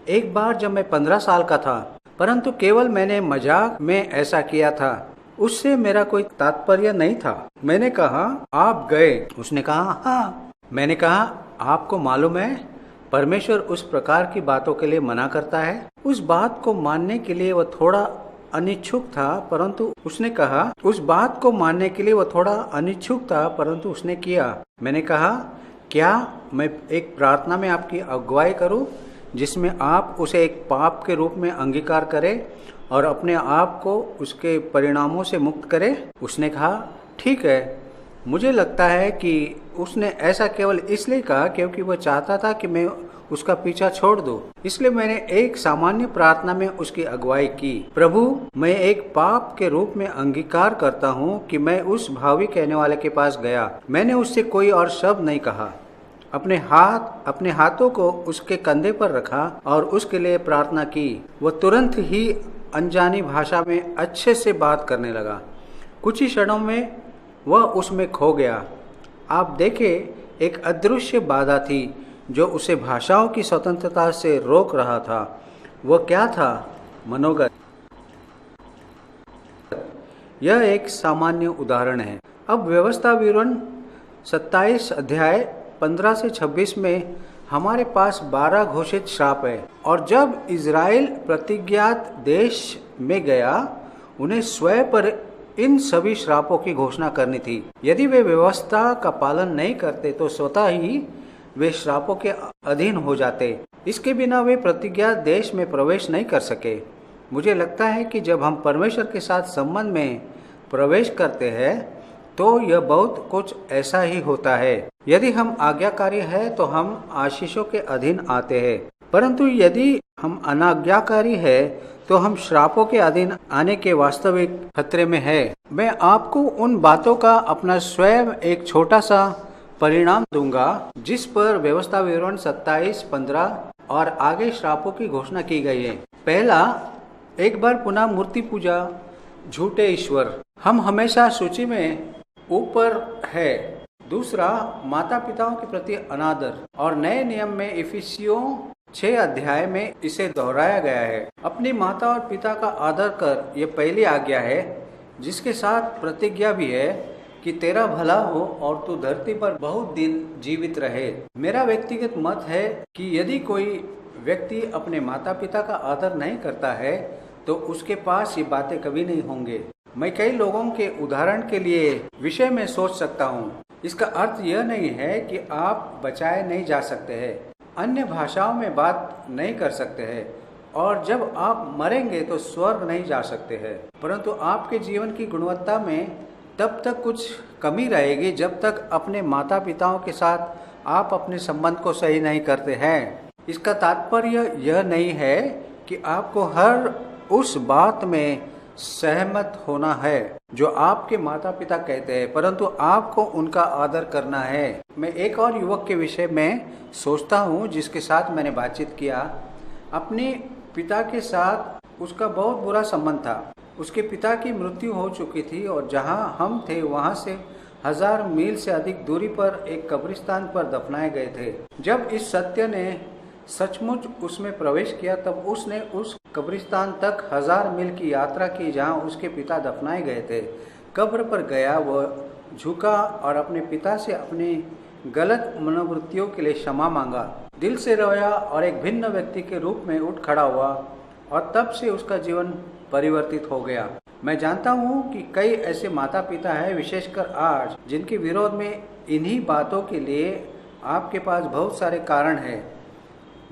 एक बार जब मैं 15 साल का था, परंतु केवल मैंने मजाक में ऐसा किया था। उससे मेरा कोई तात्पर्य नहीं था। मैंने कहा, आप गए? उसने कहा, हाँ। मैंने कहा, आपको मालूम है परमेश्वर उस प्रकार की बातों के लिए मना करता है। उस बात को मानने के लिए वह थोड़ा अनिच्छुक था, परंतु उसने कहा, उस बात को मानने के लिए वह थोड़ा अनिच्छुक था, परंतु उसने किया। मैंने कहा, क्या मैं एक प्रार्थना में आपकी अगुवाई करूं जिसमें आप उसे एक पाप के रूप में अंगीकार करें और अपने आप को उसके परिणामों से मुक्त करें? उसने कहा, ठीक है। मुझे लगता है कि उसने ऐसा केवल इसलिए कहा क्योंकि वह चाहता था कि मैं उसका पीछा छोड़ दूं। इसलिए मैंने एक सामान्य प्रार्थना में उसकी अगुवाई की। प्रभु, मैं एक पाप के रूप में अंगीकार करता हूँ कि मैं उस भावी कहने वाले के पास गया। मैंने उससे कोई और शब्द नहीं कहा। अपने हाथों को उसके कंधे पर रखा और उसके लिए प्रार्थना की। वह तुरंत ही अनजानी भाषा में अच्छे से बात करने लगा। कुछ ही क्षणों में वह उसमें खो गया। आप देखें, एक अदृश्य बाधा थी जो उसे भाषाओं की स्वतंत्रता से रोक रहा था। वह क्या था? मनोगत। यह एक सामान्य उदाहरण है। अब व्यवस्था विवरण 27 अध्याय 15 से 26 में हमारे पास 12 घोषित श्राप है। और जब इज़राइल प्रतिज्ञात देश में गया, उन्हें स्वयं पर इन सभी श्रापों की घोषणा करनी थी। यदि वे व्यवस्था का पालन नहीं करते तो स्वतः ही वे श्रापों के अधीन हो जाते। इसके बिना वे प्रतिज्ञात देश में प्रवेश नहीं कर सके। मुझे लगता है कि जब हम परमेश्वर के साथ संबंध में प्रवेश करते हैं तो यह बहुत कुछ ऐसा ही होता है। यदि हम आज्ञाकारी हैं तो हम आशीषों के अधीन आते हैं, परंतु यदि हम अनाज्ञाकारी हैं तो हम श्रापों के अधीन आने के वास्तविक खतरे में है। मैं आपको उन बातों का अपना स्वयं एक छोटा सा परिणाम दूंगा जिस पर व्यवस्था विवरण 27, 15 और आगे श्रापों की घोषणा की गई है। पहला, एक बार पुनः मूर्ति पूजा, झूठे ईश्वर, हम हमेशा सूची में ऊपर है। दूसरा, माता पिताओं के प्रति अनादर, और नए नियम में इफिसियों 6 अध्याय में इसे दोहराया गया है। अपनी माता और पिता का आदर कर, ये पहली आज्ञा है, जिसके साथ प्रतिज्ञा भी है कि तेरा भला हो और तू धरती पर बहुत दिन जीवित रहे। मेरा व्यक्तिगत मत है कि यदि कोई व्यक्ति अपने माता पिता का आदर नहीं करता है तो उसके पास ये बातें कभी नहीं होंगे। मैं कई लोगों के उदाहरण के लिए विषय में सोच सकता हूँ। इसका अर्थ यह नहीं है कि आप बचाए नहीं जा सकते हैं, अन्य भाषाओं में बात नहीं कर सकते हैं, और जब आप मरेंगे तो स्वर्ग नहीं जा सकते हैं, परंतु आपके जीवन की गुणवत्ता में तब तक कुछ कमी रहेगी जब तक अपने माता पिताओं के साथ आप अपने संबंध को सही नहीं करते हैं। इसका तात्पर्य यह नहीं है कि आपको हर उस बात में सहमत होना है जो आपके माता पिता कहते हैं, परंतु आपको उनका आदर करना है। मैं एक और युवक के विषय में सोचता हूँ जिसके साथ मैंने बातचीत किया। अपने पिता के साथ उसका बहुत बुरा संबंध था। उसके पिता की मृत्यु हो चुकी थी और जहाँ हम थे वहाँ से 1000 मील से अधिक दूरी पर एक कब्रिस्तान पर दफनाए गए थे। जब इस सत्य ने सचमुच उसमें प्रवेश किया तब उसने उस कब्रिस्तान तक 1000 मील की यात्रा की जहाँ उसके पिता दफनाए गए थे। कब्र पर गया, वह झुका और अपने पिता से अपनी गलत मनोवृत्तियों के लिए क्षमा मांगा, दिल से रोया और एक भिन्न व्यक्ति के रूप में उठ खड़ा हुआ, और तब से उसका जीवन परिवर्तित हो गया। मैं जानता हूँ कि कई ऐसे माता पिता हैं, विशेषकर आज, जिनके विरोध में इन्हीं बातों के लिए आपके पास बहुत सारे कारण हैं।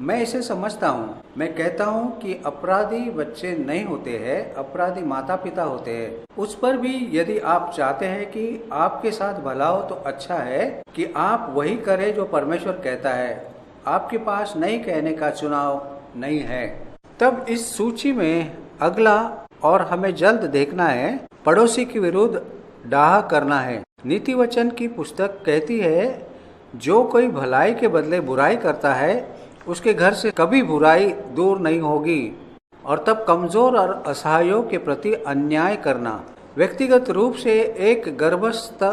मैं इसे समझता हूँ। मैं कहता हूँ कि अपराधी बच्चे नहीं होते हैं, अपराधी माता पिता होते हैं। उस पर भी यदि आप चाहते हैं कि आपके साथ भला हो तो अच्छा है कि आप वही करें जो परमेश्वर कहता है। आपके पास नहीं कहने का चुनाव नहीं है। तब इस सूची में अगला, और हमें जल्द देखना है, पड़ोसी के विरुद्ध डाह करना है। नीति वचन की पुस्तक कहती है, जो कोई भलाई के बदले बुराई करता है उसके घर से कभी बुराई दूर नहीं होगी। और तब कमजोर और असहायों के प्रति अन्याय करना। व्यक्तिगत रूप से एक गर्भस्थ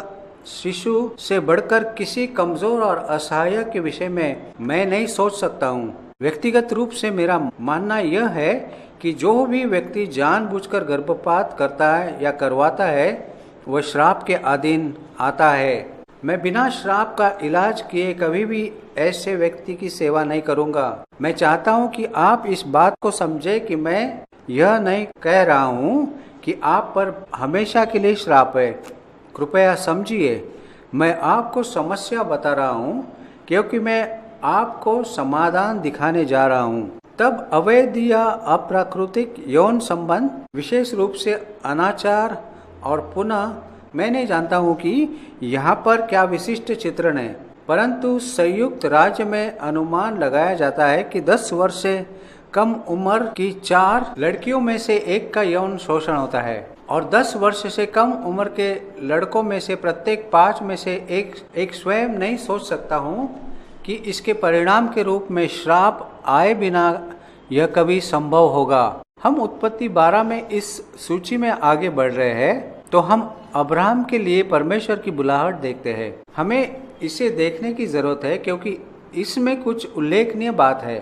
शिशु से बढ़कर किसी कमजोर और असहाय के विषय में मैं नहीं सोच सकता हूँ। व्यक्तिगत रूप से मेरा मानना यह है कि जो भी व्यक्ति जानबूझकर गर्भपात करता है या करवाता है वह श्राप के अधीन आता है। मैं बिना श्राप का इलाज किए कभी भी ऐसे व्यक्ति की सेवा नहीं करूंगा। मैं चाहता हूं कि आप इस बात को समझें कि मैं यह नहीं कह रहा हूं कि आप पर हमेशा के लिए श्राप है। कृपया समझिए, मैं आपको समस्या बता रहा हूं क्योंकि मैं आपको समाधान दिखाने जा रहा हूं। तब अवैध या अप्राकृतिक यौन संबंध, विशेष रूप से अनाचार और पुनः मैं नहीं जानता हूँ कि यहाँ पर क्या विशिष्ट चित्रण है, परंतु संयुक्त राज्य में अनुमान लगाया जाता है कि 10 वर्ष से कम उम्र की 4 लड़कियों में से एक का यौन शोषण होता है और 10 वर्ष से कम उम्र के लड़कों में से प्रत्येक 5 में से एक स्वयं नहीं सोच सकता हूँ कि इसके परिणाम के रूप में श्राप आए बिना यह कभी संभव होगा। हम उत्पत्ति 12 में इस सूची में आगे बढ़ रहे हैं तो हम अब्राहम के लिए परमेश्वर की बुलाहट देखते हैं। हमें इसे देखने की जरूरत है क्योंकि इसमें कुछ उल्लेखनीय बात है।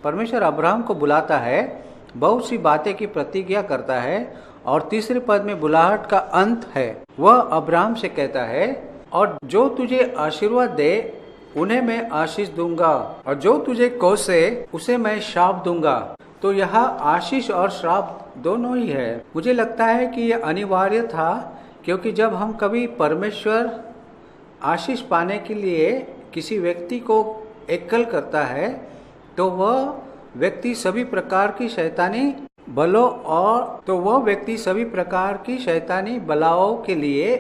परमेश्वर अब्राहम को बुलाता है, बहुत सी बातें की प्रतिज्ञा करता है और तीसरे पद में बुलाहट का अंत है। वह अब्राहम से कहता है, और जो तुझे आशीर्वाद दे उन्हें मैं आशीष दूंगा और जो तुझे कोसे उसे मैं श्राप दूंगा। तो यह आशीष और श्राप दोनों ही है। मुझे लगता है कि यह अनिवार्य था क्योंकि जब हम कभी परमेश्वर आशीष पाने के लिए किसी व्यक्ति को एकल करता है तो वह व्यक्ति सभी प्रकार की शैतानी बलाओं के लिए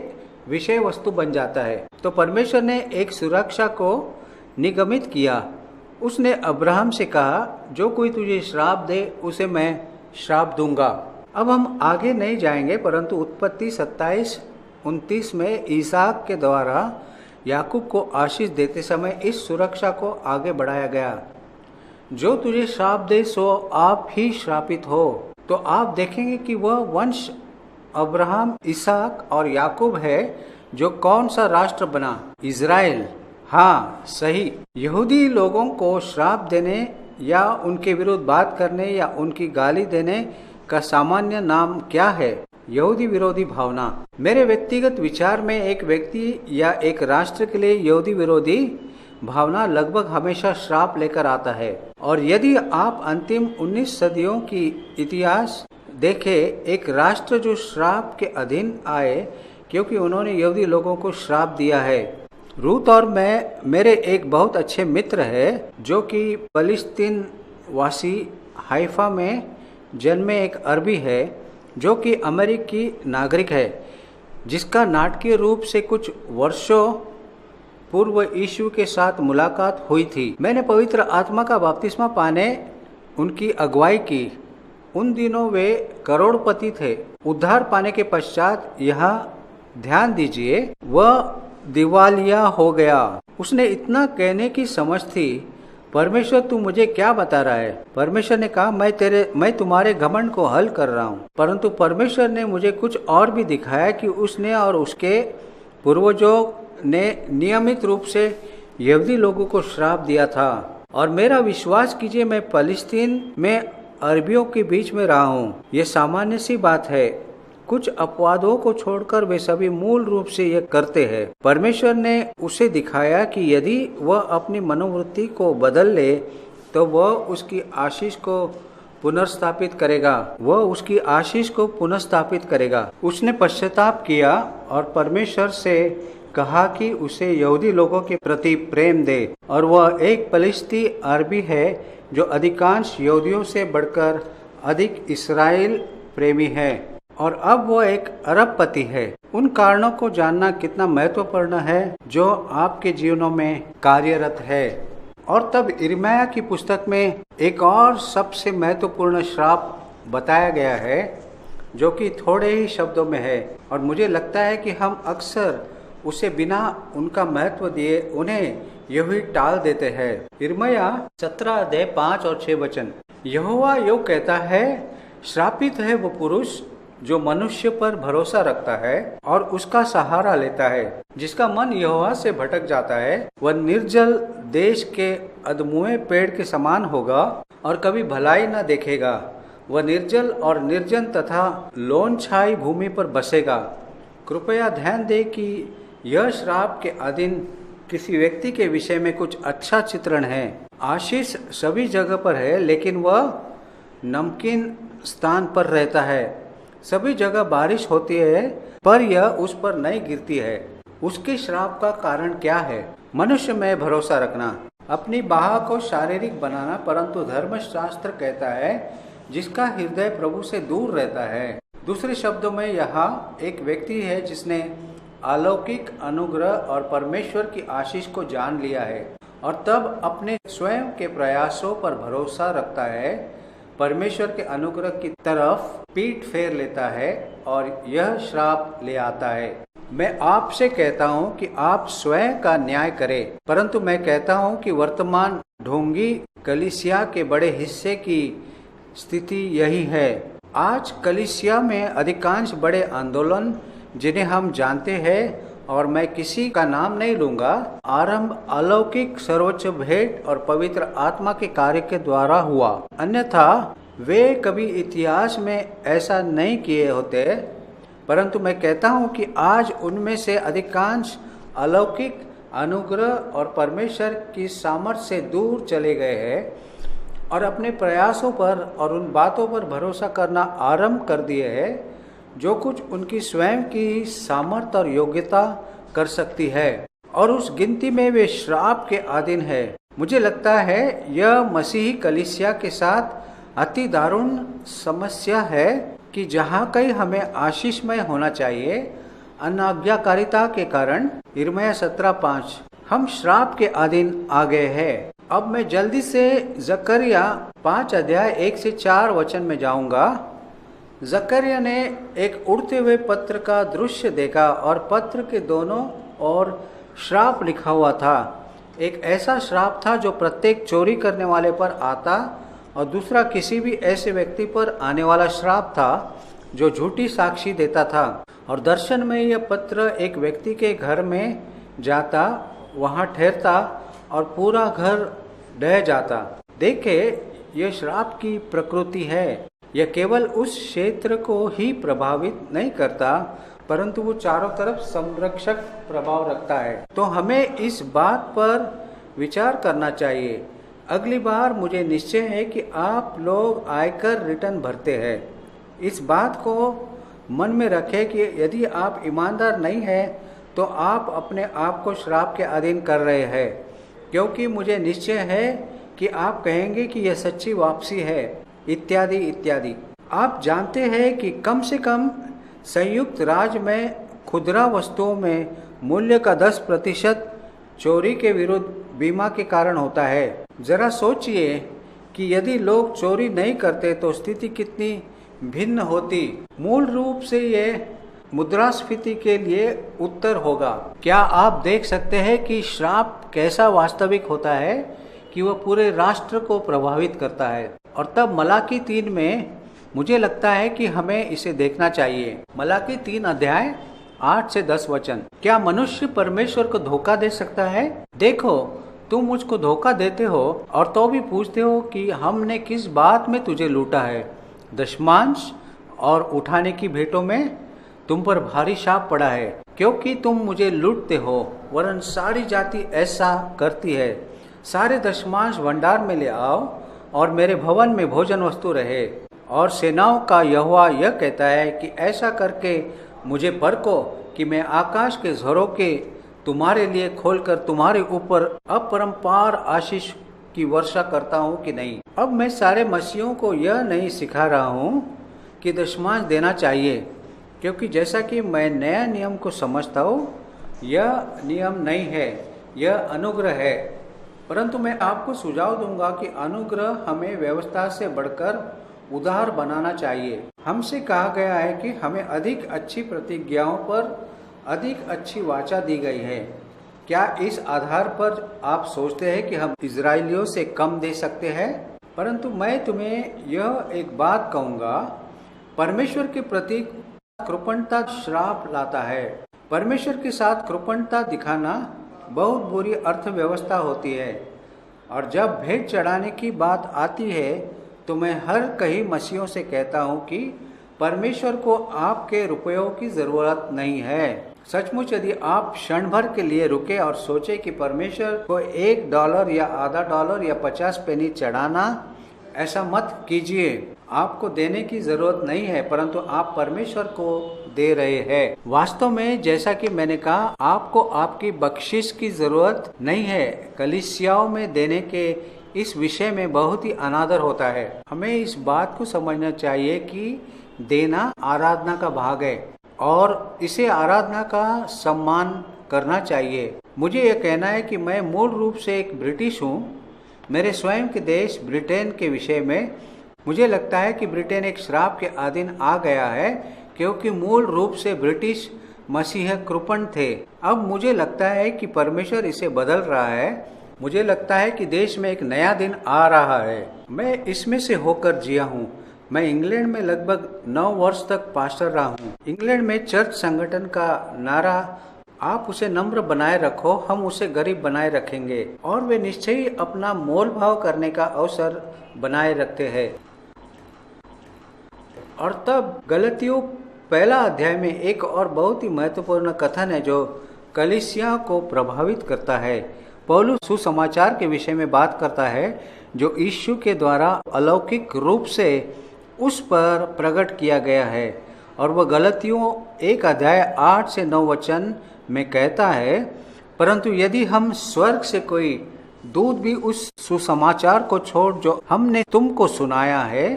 विषय वस्तु बन जाता है। तो परमेश्वर ने एक सुरक्षा को निगमित किया। उसने अब्राहम से कहा, जो कोई तुझे श्राप दे उसे मैं श्राप दूंगा। अब हम आगे नहीं जाएंगे, परंतु उत्पत्ति 27-29 में इसहाक के द्वारा याकूब को आशीष देते समय इस सुरक्षा को आगे बढ़ाया गया। जो तुझे श्राप दे सो आप ही श्रापित हो। तो आप देखेंगे कि वह वंश अब्राहम, इसहाक और याकूब है जो कौन सा राष्ट्र बना? इज़राइल। हाँ, सही। यहूदी लोगों को श्राप देने या उनके विरुद्ध बात करने या उनकी गाली देने का सामान्य नाम क्या है? यहूदी विरोधी भावना। मेरे व्यक्तिगत विचार में एक व्यक्ति या एक राष्ट्र के लिए यहूदी विरोधी भावना लगभग हमेशा श्राप लेकर आता है। और यदि आप अंतिम 19 सदियों की इतिहास देखें, एक राष्ट्र जो श्राप के अधीन आए क्योंकि उन्होंने यहूदी लोगों को श्राप दिया है। रूत और मेरे एक बहुत अच्छे मित्र है जो कि फलस्तीन वासी हाइफा में जन्मे एक अरबी है जो कि अमेरिकी नागरिक है, जिसका नाटकीय रूप से कुछ वर्षों पूर्व यीशु के साथ मुलाकात हुई थी। मैंने पवित्र आत्मा का बपतिस्मा पाने उनकी अगुवाई की। उन दिनों वे करोड़पति थे। उद्धार पाने के पश्चात यहाँ ध्यान दीजिए, वह दिवालिया हो गया। उसने इतना कहने की समझ थी, परमेश्वर तू मुझे क्या बता रहा है? परमेश्वर ने कहा, मैं तुम्हारे घमंड को हल कर रहा हूँ। परंतु परमेश्वर ने मुझे कुछ और भी दिखाया कि उसने और उसके पूर्वजों ने नियमित रूप से यहूदी लोगों को श्राप दिया था। और मेरा विश्वास कीजिए, मैं फलस्तीन में अरबियों के बीच में रहा हूँ। ये सामान्य सी बात है। कुछ अपवादों को छोड़कर वे सभी मूल रूप से ये करते हैं। परमेश्वर ने उसे दिखाया कि यदि वह अपनी मनोवृत्ति को बदल ले तो वह उसकी आशीष को पुनर्स्थापित करेगा। उसने पश्चाताप किया और परमेश्वर से कहा कि उसे यहूदी लोगों के प्रति प्रेम दे। और वह एक फलिस्ती अरबी है जो अधिकांश यहूदियों से बढ़कर अधिक इस्राएल प्रेमी है और अब वो एक अरबपति है। उन कारणों को जानना कितना महत्वपूर्ण है जो आपके जीवनों में कार्यरत है। और तब यिर्मयाह की पुस्तक में एक और सबसे महत्वपूर्ण श्राप बताया गया है जो कि थोड़े ही शब्दों में है और मुझे लगता है कि हम अक्सर उसे बिना उनका महत्व दिए उन्हें यूं ही टाल देते हैं। यिर्मयाह 17 अध्याय 5 और 6 वचन। यहोवा यूं कहता है, श्रापित है वो पुरुष जो मनुष्य पर भरोसा रखता है और उसका सहारा लेता है, जिसका मन यहोवा से भटक जाता है। वह निर्जल देश के अधमुए पेड़ के समान होगा और कभी भलाई न देखेगा। वह निर्जल और निर्जन तथा लोनछाई भूमि पर बसेगा। कृपया ध्यान दें कि यह श्राप के अधीन किसी व्यक्ति के विषय में कुछ अच्छा चित्रण है। आशीष सभी जगह पर है, लेकिन वह नमकीन स्थान पर रहता है। सभी जगह बारिश होती है पर यह उस पर नहीं गिरती है। उसके श्राप का कारण क्या है? मनुष्य में भरोसा रखना, अपनी बाह को शारीरिक बनाना। परंतु धर्मशास्त्र कहता है जिसका हृदय प्रभु से दूर रहता है। दूसरे शब्दों में यहाँ एक व्यक्ति है जिसने अलौकिक अनुग्रह और परमेश्वर की आशीष को जान लिया है और तब अपने स्वयं के प्रयासों पर भरोसा रखता है, परमेश्वर के अनुग्रह की तरफ पीठ फेर लेता है और यह श्राप ले आता है। मैं आपसे कहता हूँ कि आप स्वयं का न्याय करें, परंतु मैं कहता हूँ कि वर्तमान ढोंगी कलीसिया के बड़े हिस्से की स्थिति यही है। आज कलीसिया में अधिकांश बड़े आंदोलन जिन्हें हम जानते हैं, और मैं किसी का नाम नहीं लूंगा, आरंभ अलौकिक सर्वोच्च भेंट और पवित्र आत्मा के कार्य के द्वारा हुआ, अन्यथा वे कभी इतिहास में ऐसा नहीं किए होते। परंतु मैं कहता हूँ कि आज उनमें से अधिकांश अलौकिक अनुग्रह और परमेश्वर की सामर्थ्य से दूर चले गए हैं और अपने प्रयासों पर और उन बातों पर भरोसा करना आरंभ कर दिए हैं जो कुछ उनकी स्वयं की सामर्थ्य और योग्यता कर सकती है, और उस गिनती में वे श्राप के अधीन है। मुझे लगता है यह मसीही कलीसिया के साथ अति दारुण समस्या है कि जहाँ कहीं हमें आशीषमय होना चाहिए, अनाज्ञाकारिता के कारण यिर्मयाह 17:5 हम श्राप के अधीन आ गए हैं। अब मैं जल्दी से जकरिया 5 अध्याय 1 से 4 वचन में जाऊंगा। जकरिया ने एक उड़ते हुए पत्र का दृश्य देखा और पत्र के दोनों ओर श्राप लिखा हुआ था। एक ऐसा श्राप था जो प्रत्येक चोरी करने वाले पर आता, और दूसरा किसी भी ऐसे व्यक्ति पर आने वाला श्राप था जो झूठी साक्षी देता था। और दर्शन में यह पत्र एक व्यक्ति के घर में जाता, वहां ठहरता और पूरा घर ढह जाता। देखे, यह श्राप की प्रकृति है। यह केवल उस क्षेत्र को ही प्रभावित नहीं करता, परंतु वो चारों तरफ संरक्षक प्रभाव रखता है। तो हमें इस बात पर विचार करना चाहिए। अगली बार मुझे निश्चय है कि आप लोग आयकर रिटर्न भरते हैं। इस बात को मन में रखें कि यदि आप ईमानदार नहीं हैं तो आप अपने आप को श्राप के अधीन कर रहे हैं, क्योंकि मुझे निश्चय है कि आप कहेंगे कि यह सच्ची वापसी है, इत्यादि इत्यादि। आप जानते हैं कि कम से कम संयुक्त राज्य में खुदरा वस्तुओं में मूल्य का 10% चोरी के विरुद्ध बीमा के कारण होता है। जरा सोचिए कि यदि लोग चोरी नहीं करते तो स्थिति कितनी भिन्न होती। मूल रूप से ये मुद्रास्फीति के लिए उत्तर होगा। क्या आप देख सकते हैं कि श्राप कैसा वास्तविक होता है कि वह पूरे राष्ट्र को प्रभावित करता है। और तब मलाकी 3 में मुझे लगता है कि हमें इसे देखना चाहिए। मलाकी 3 अध्याय 8 से 10 वचन। क्या मनुष्य परमेश्वर को धोखा दे सकता है? देखो, तुम मुझको धोखा देते हो और तो भी पूछते हो कि हमने किस बात में तुझे लूटा है। दशमांश और उठाने की भेंटों में तुम पर भारी शाप पड़ा है, क्योंकि तुम मुझे लूटते हो। वरन सारी जाति ऐसा करती है। सारे दशमांश भंडार में ले आओ और मेरे भवन में भोजन वस्तु रहे। और सेनाओं का यहोवा यह कहता है कि ऐसा करके मुझे परखो कि मैं आकाश के झरोखे तुम्हारे लिए खोलकर तुम्हारे ऊपर अपरंपार आशीष की वर्षा करता हूँ कि नहीं। अब मैं सारे मसीहों को यह नहीं सिखा रहा हूँ कि दशमांश देना चाहिए, क्योंकि जैसा कि मैं नया नियम को समझता हूँ, यह नियम नहीं है, यह अनुग्रह है। परंतु मैं आपको सुझाव दूंगा कि अनुग्रह हमें व्यवस्था से बढ़कर उदार बनाना चाहिए। हमसे कहा गया है कि हमें अधिक अच्छी प्रतिज्ञाओं पर अधिक अच्छी वाचा दी गई है। क्या इस आधार पर आप सोचते हैं कि हम इजरायलियों से कम दे सकते हैं? परंतु मैं तुम्हें यह एक बात कहूँगा, परमेश्वर के प्रति कृपणता श्राप लाता है। परमेश्वर के साथ कृपणता दिखाना बहुत बुरी अर्थव्यवस्था होती है। और जब भेंट चढ़ाने की बात आती है तो मैं हर कई मसीहों से कहता हूँ कि परमेश्वर को आपके रुपयों की ज़रूरत नहीं है। सचमुच यदि आप क्षण भर के लिए रुके और सोचे कि परमेश्वर को $1 या आधा $1 या 50 पेनी चढ़ाना, ऐसा मत कीजिए। आपको देने की जरूरत नहीं है, परंतु आप परमेश्वर को दे रहे हैं। वास्तव में जैसा कि मैंने कहा, आपको आपकी बख्शिश की जरूरत नहीं है। कलीसियाओं में देने के इस विषय में बहुत ही अनादर होता है। हमें इस बात को समझना चाहिए कि देना आराधना का भाग है और इसे आराधना का सम्मान करना चाहिए। मुझे यह कहना है कि मैं मूल रूप से एक ब्रिटिश हूँ। मेरे स्वयं के देश ब्रिटेन के विषय में मुझे लगता है कि ब्रिटेन एक श्राप के अधीन आ गया है, क्योंकि मूल रूप से ब्रिटिश मसीह कृपण थे। अब मुझे लगता है कि परमेश्वर इसे बदल रहा है। मुझे लगता है कि देश में एक नया दिन आ रहा है। मैं इसमें से होकर जिया हूँ। मैं इंग्लैंड में लगभग 9 वर्ष तक पास्टर रहा हूँ। इंग्लैंड में चर्च संगठन का नारा, आप उसे नम्र बनाए रखो, हम उसे गरीब बनाए रखेंगे, और वे निश्चय ही अपना मोल भाव करने का अवसर बनाए रखते हैं। और तब गलतियों 1 अध्याय में एक और बहुत ही महत्वपूर्ण कथन है जो कलीसिया को प्रभावित करता है। पौलुस सुसमाचार के विषय में बात करता है जो यीशु के द्वारा अलौकिक रूप से उस पर प्रकट किया गया है, और वह गलतियों 1 अध्याय 8 से 9 वचन में कहता है, परंतु यदि हम स्वर्ग से कोई दूत भी उस सुसमाचार को छोड़ जो हमने तुमको सुनाया है,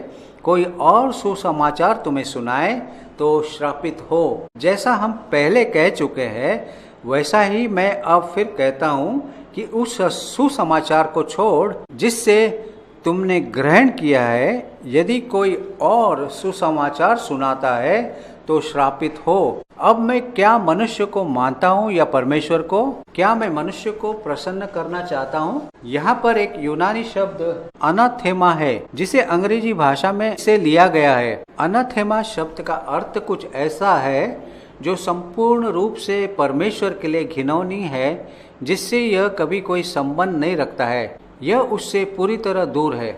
कोई और सुसमाचार तुम्हें सुनाए तो श्रापित हो। जैसा हम पहले कह चुके हैं वैसा ही मैं अब फिर कहता हूँ कि उस सुसमाचार को छोड़ जिससे तुमने ग्रहण किया है, यदि कोई और सुसमाचार सुनाता है तो श्रापित हो। अब मैं क्या मनुष्य को मानता हूँ या परमेश्वर को? क्या मैं मनुष्य को प्रसन्न करना चाहता हूँ? यहाँ पर एक यूनानी शब्द अनाथेमा है जिसे अंग्रेजी भाषा में से लिया गया है। अनाथेमा शब्द का अर्थ कुछ ऐसा है जो संपूर्ण रूप से परमेश्वर के लिए घिनौनी है, जिससे यह कभी कोई संबंध नहीं रखता है, यह उससे पूरी तरह दूर है।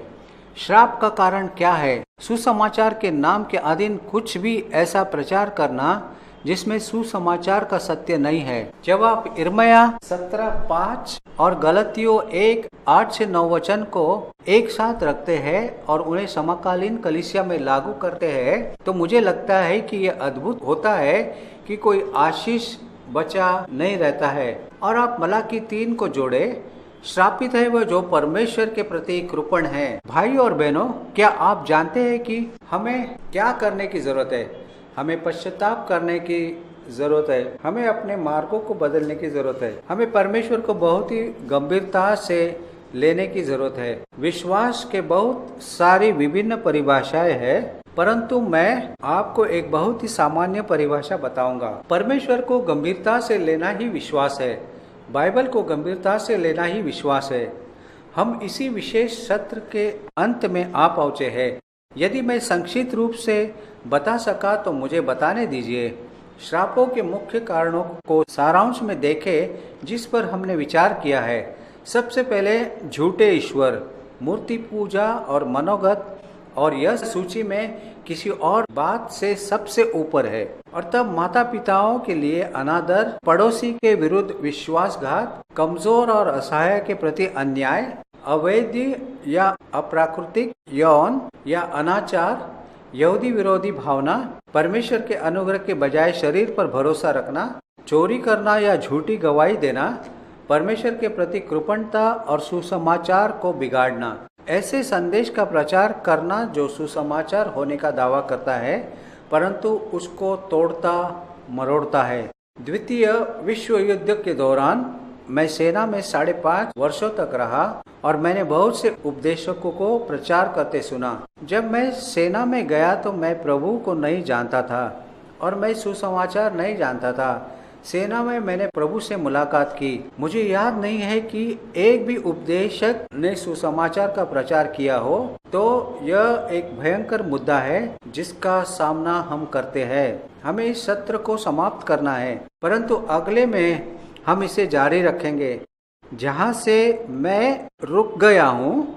श्राप का कारण क्या है? सुसमाचार के नाम के अधीन कुछ भी ऐसा प्रचार करना जिसमें सुसमाचार का सत्य नहीं है। जब आप यिर्मयाह 17:5 और गलतियों 1:8 से 9 वचन को एक साथ रखते हैं और उन्हें समकालीन कलीसिया में लागू करते हैं, तो मुझे लगता है कि यह अद्भुत होता है कि कोई आशीष बचा नहीं रहता है। और आप मलाकी 3 को जोड़े, श्रापित है वह जो परमेश्वर के प्रति कृपण है। भाई और बहनों, क्या आप जानते हैं कि हमें क्या करने की जरूरत है? हमें पश्चाताप करने की जरूरत है। हमें अपने मार्गों को बदलने की जरूरत है। हमें परमेश्वर को बहुत ही गंभीरता से लेने की जरूरत है। विश्वास के बहुत सारी विभिन्न परिभाषाएं हैं, परंतु मैं आपको एक बहुत ही सामान्य परिभाषा बताऊंगा। परमेश्वर को गंभीरता से लेना ही विश्वास है। बाइबल को गंभीरता से लेना ही विश्वास है। हम इसी विशेष सत्र के अंत में आ पहुंचे हैं। यदि मैं संक्षिप्त रूप से बता सका तो मुझे बताने दीजिए। श्रापों के मुख्य कारणों को सारांश में देखें जिस पर हमने विचार किया है। सबसे पहले झूठे ईश्वर, मूर्ति पूजा और मनोगत, और यह सूची में किसी और बात से सबसे ऊपर है। और तब माता पिताओं के लिए अनादर, पड़ोसी के विरुद्ध विश्वासघात, कमजोर और असहाय के प्रति अन्याय, अवैध या अप्राकृतिक यौन या अनाचार, यहूदी विरोधी भावना, परमेश्वर के अनुग्रह के बजाय शरीर पर भरोसा रखना, चोरी करना या झूठी गवाही देना, परमेश्वर के प्रति कृपणता और सुसमाचार को बिगाड़ना। ऐसे संदेश का प्रचार करना जो सुसमाचार होने का दावा करता है परंतु उसको तोड़ता मरोड़ता है। द्वितीय विश्व युद्ध के दौरान मैं सेना में 5.5 वर्षों तक रहा और मैंने बहुत से उपदेशकों को प्रचार करते सुना। जब मैं सेना में गया तो मैं प्रभु को नहीं जानता था और मैं सुसमाचार नहीं जानता था। सेना में मैंने प्रभु से मुलाकात की। मुझे याद नहीं है कि एक भी उपदेशक ने सुसमाचार का प्रचार किया हो। तो यह एक भयंकर मुद्दा है जिसका सामना हम करते हैं। हमें इस सत्र को समाप्त करना है, परंतु अगले में हम इसे जारी रखेंगे। जहाँ से मैं रुक गया हूँ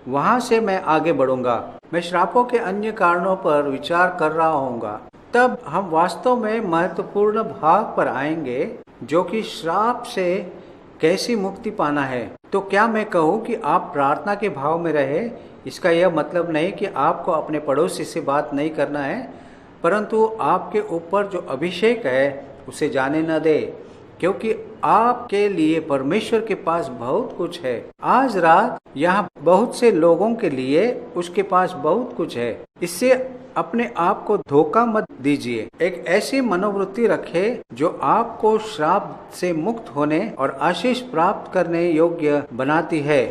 वहाँ से मैं आगे बढ़ूंगा। मैं श्रापों के अन्य कारणों पर विचार कर रहा हूँगा। तब हम वास्तव में महत्वपूर्ण भाग पर आएंगे जो कि श्राप से कैसी मुक्ति पाना है। तो क्या मैं कहूँ कि आप प्रार्थना के भाव में रहे? इसका यह मतलब नहीं कि आपको अपने पड़ोसी से बात नहीं करना है, परंतु आपके ऊपर जो अभिषेक है उसे जाने न दे, क्योंकि आपके लिए परमेश्वर के पास बहुत कुछ है। आज रात यहाँ बहुत से लोगों के लिए उसके पास बहुत कुछ है। इससे अपने आप को धोखा मत दीजिए। एक ऐसी मनोवृत्ति रखें जो आपको श्राप से मुक्त होने और आशीष प्राप्त करने योग्य बनाती है।